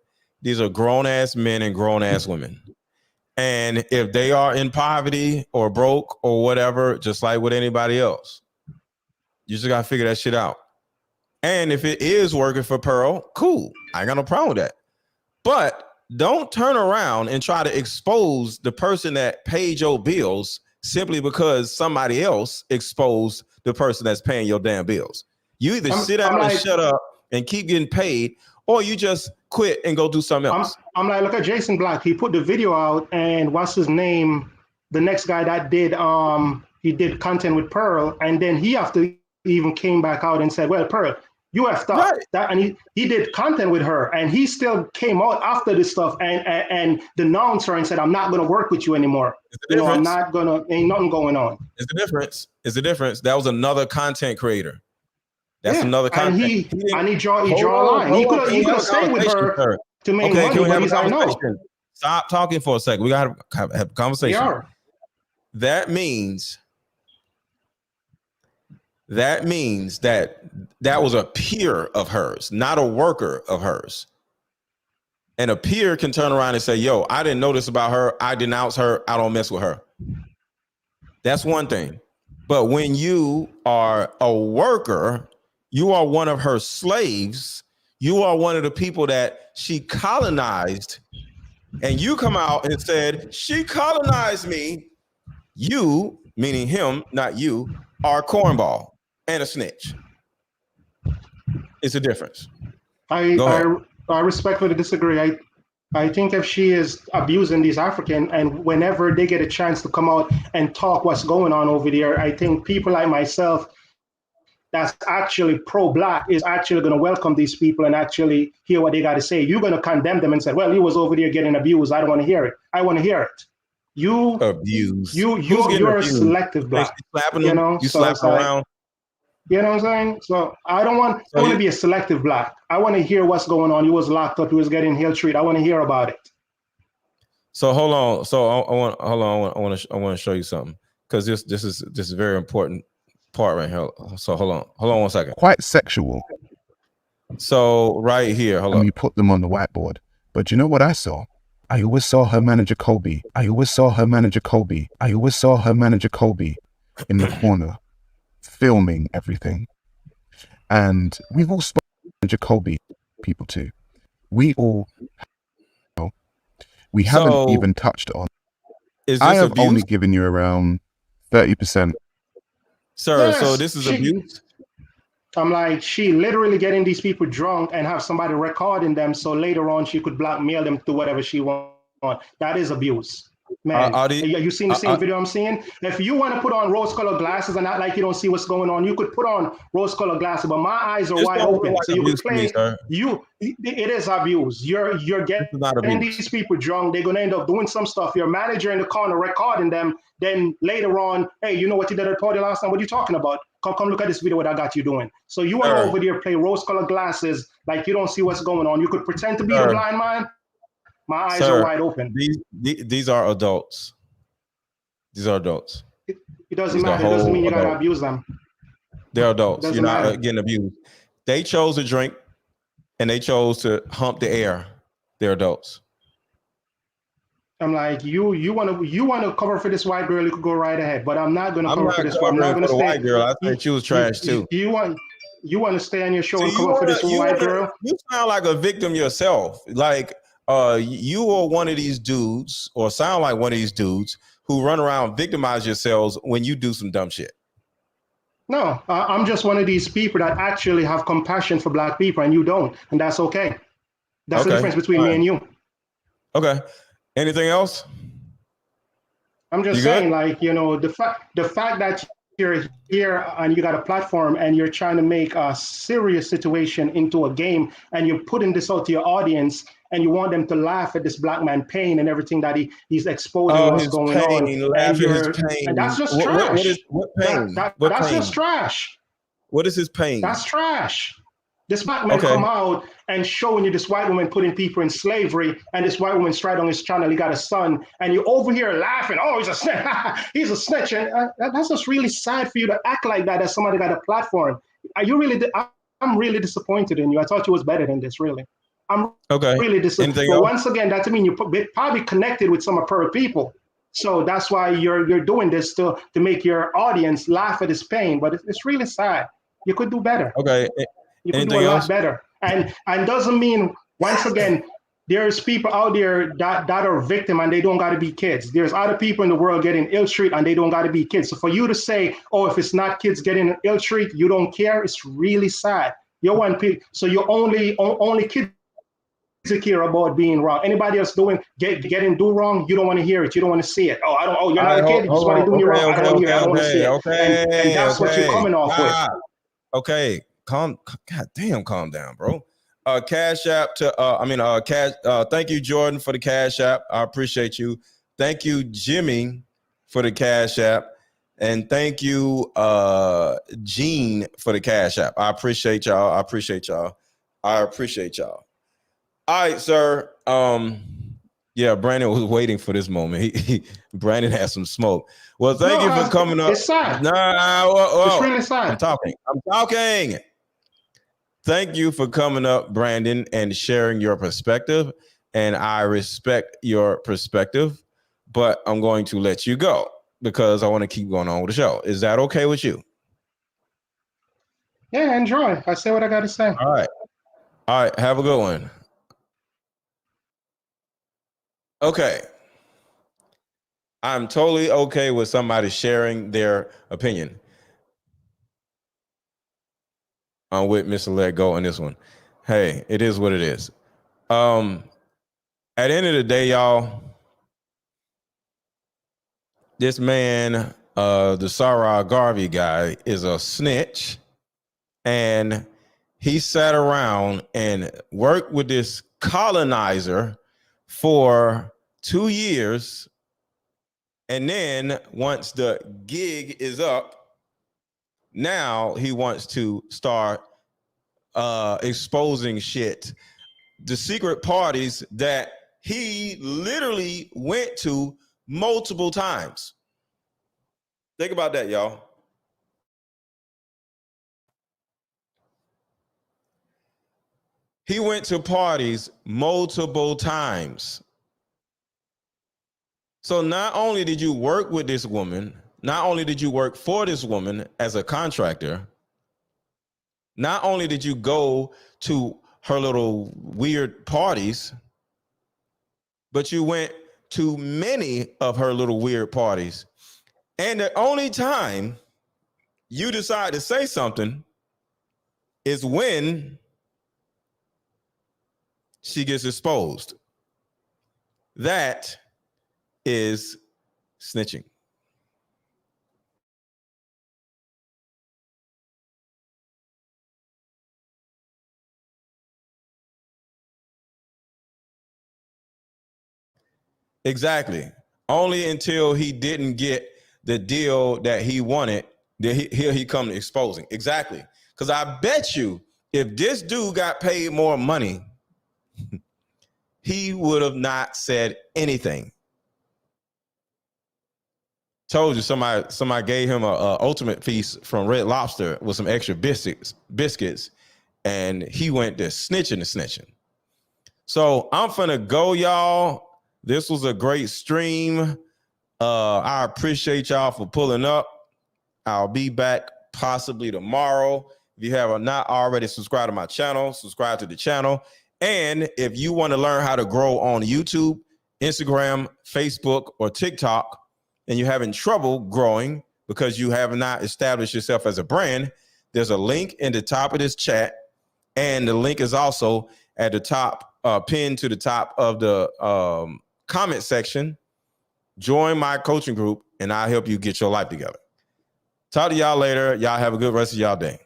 Speaker 1: these are grown-ass men and grown-ass women. And if they are in poverty or broke or whatever, just like with anybody else, you just got to figure that shit out. And if it is working for Pearl, cool. I ain't got no problem with that. But don't turn around and try to expose the person that paid your bills simply because somebody else exposed the person that's paying your damn bills. You either sit down and shut up and keep getting paid, or you just quit and go do something else.
Speaker 8: I'm like, look at Jason Black. He put the video out, and what's his name? The next guy that did he did content with Pearl, and then he after even came back out and said, well, Pearl, you effed up. Right. That, and he did content with her, and he still came out after this stuff and denounced her and said, I'm not going to work with you anymore. I'm not going to, ain't nothing going on.
Speaker 1: It's the difference. It's the difference. That was another content creator. That's another content.
Speaker 8: And he draw a line. He could have stayed with her to make money, but he's like, no.
Speaker 1: Stop talking for a second. We got to have a conversation.
Speaker 8: Yeah.
Speaker 1: That means that was a peer of hers, not a worker of hers. And a peer can turn around and say, yo, I didn't know this about her. I denounce her. I don't mess with her. That's one thing. But when you are a worker, you are one of her slaves. You are one of the people that she colonized. And you come out and said, she colonized me. You, meaning him, not you, are a cornball and a snitch. It's a difference.
Speaker 8: I respectfully disagree. I think if she is abusing these African, and whenever they get a chance to come out and talk what's going on over there, I think people like myself that's actually pro-Black is actually going to welcome these people and actually hear what they got to say. You're going to condemn them and say, well, he was over there getting abused. I don't want to hear it. I want to hear it. You
Speaker 1: abuse.
Speaker 8: You're a selective Black.
Speaker 1: You slap around.
Speaker 8: You know what I'm saying? So I don't want to be a selective Black. I want to hear what's going on. He was locked up. He was getting Hill Street. I want to hear about it.
Speaker 1: So hold on. So I want to show you something, because this is a very important part right here. So hold on 1 second.
Speaker 5: Quite sexual.
Speaker 1: So right here, hold on.
Speaker 5: You put them on the whiteboard. But you know what I saw? I always saw her manager Kobe. I always saw her manager Kobe. I always saw her manager Kobe in the corner, filming everything. And we've all spoken to Jacoby people too. We all, we haven't even touched on. I have only given you around 30%.
Speaker 1: Sir, yes, so this is abuse?
Speaker 8: I'm like, she literally getting these people drunk and have somebody recording them so later on she could blackmail them to whatever she wants. That is abuse. Man, you seen the same video I'm seeing? If you want to put on rose-colored glasses and act like you don't see what's going on, you could put on rose-colored glasses, but my eyes are wide open. So you could play, it is abuse. You're getting these people drunk. They're going to end up doing some stuff. Your manager in the corner recording them. Then later on, hey, you know what you did at the party last time? What are you talking about? Come look at this video what I got you doing. So you want to over there play rose-colored glasses like you don't see what's going on. You could pretend to be a blind man. My eyes are wide open.
Speaker 1: These are adults. These are adults.
Speaker 8: It doesn't matter. It doesn't mean you gotta abuse them.
Speaker 1: They're adults. You're not getting abused. They chose to drink and they chose to hump the air. They're adults.
Speaker 8: I'm like, you want to cover for this white girl, you could go right ahead. But I'm not gonna cover for this one. I'm not gonna stay.
Speaker 1: White girl. I think she was trash too.
Speaker 8: You want to stay on your show and cover for this white girl?
Speaker 1: You sound like a victim yourself. Like you are one of these dudes, or sound like one of these dudes who run around victimize yourselves when you do some dumb shit.
Speaker 8: No, I'm just one of these people that actually have compassion for Black people, and you don't, and that's okay. That's the difference between me and you.
Speaker 1: Okay. Anything else?
Speaker 8: I'm just saying, like, the fact that you're here and you got a platform and you're trying to make a serious situation into a game, and you're putting this out to your audience, and you want them to laugh at this black man pain and everything that he's exposing what's
Speaker 1: his
Speaker 8: going
Speaker 1: pain,
Speaker 8: on.
Speaker 1: laugh
Speaker 8: And
Speaker 1: at his
Speaker 8: and that's
Speaker 1: pain.
Speaker 8: just trash.
Speaker 1: What pain? What
Speaker 8: That's
Speaker 1: pain?
Speaker 8: just trash.
Speaker 1: What is his pain?
Speaker 8: That's trash. This black man
Speaker 1: Okay.
Speaker 8: come out and showing you this white woman putting people in slavery, and this white woman straight on his channel, he got a son, and you over here laughing, oh, he's a snitch, he's a snitch. And that's just really sad for you to act like that as somebody got a platform. I'm really disappointed in you. I thought you was better than this, really. I'm really disappointed. But once again, that to mean you're probably connected with some of her people. So that's why you're doing this to make your audience laugh at his pain. But it's really sad. You could do better.
Speaker 1: Okay.
Speaker 8: You could do a lot better. And doesn't mean, once again, there's people out there that are victim and they don't got to be kids. There's other people in the world getting ill treated and they don't got to be kids. So for you to say, oh, if it's not kids getting ill treated, you don't care, it's really sad. You're one people. So you're only kids to care about being wrong. Anybody else getting do wrong, you don't want to hear it. You don't want to see it. Oh, you're not a kid. You just want to do you wrong. I don't want to hear it. I don't want to see it. And that's what you're coming off with.
Speaker 1: Okay. God damn, calm down, bro. Cash app to thank you, Jordan, for the cash app. I appreciate you. Thank you, Jimmy, for the cash app. And thank you, Gene, for the cash app. I appreciate y'all. I appreciate y'all. All right, sir. Yeah, Brandon was waiting for this moment. Brandon has some smoke. Well, thank you for coming up.
Speaker 8: It's sad.
Speaker 1: It's
Speaker 8: really sad.
Speaker 1: I'm talking. Thank you for coming up, Brandon, and sharing your perspective. And I respect your perspective, but I'm going to let you go because I want to keep going on with the show. Is that okay with you?
Speaker 8: Yeah, enjoy. I say what I got to say.
Speaker 1: All right. Have a good one. Okay. I'm totally okay with somebody sharing their opinion. I'm with Mr. Let Go on this one. Hey, it is what it is. At the end of the day, y'all, this man, the Sa Ra Garvey guy, is a snitch, and he sat around and worked with this colonizer for 2 years, and then once the gig is up, now he wants to start exposing shit, the secret parties that he literally went to multiple times. Think about that, y'all. He went to parties multiple times. So not only did you work with this woman, not only did you work for this woman as a contractor, not only did you go to her little weird parties, but you went to many of her little weird parties. And the only time you decide to say something is when she gets exposed. That is snitching. Exactly. Only until he didn't get the deal that he wanted, here he come to exposing. Exactly. Because I bet you if this dude got paid more money, he would have not said anything. Told you somebody gave him a ultimate feast from Red Lobster with some extra biscuits, and he went to snitching. So I'm finna go, y'all. This was a great stream. I appreciate y'all for pulling up. I'll be back possibly tomorrow. If you have not already subscribed to my channel, subscribe to the channel. And if you want to learn how to grow on YouTube, Instagram, Facebook, or TikTok, and you're having trouble growing because you have not established yourself as a brand, there's a link in the top of this chat. And the link is also at the top, pinned to the top of the comment section. Join my coaching group and I'll help you get your life together. Talk to y'all later. Y'all have a good rest of y'all day.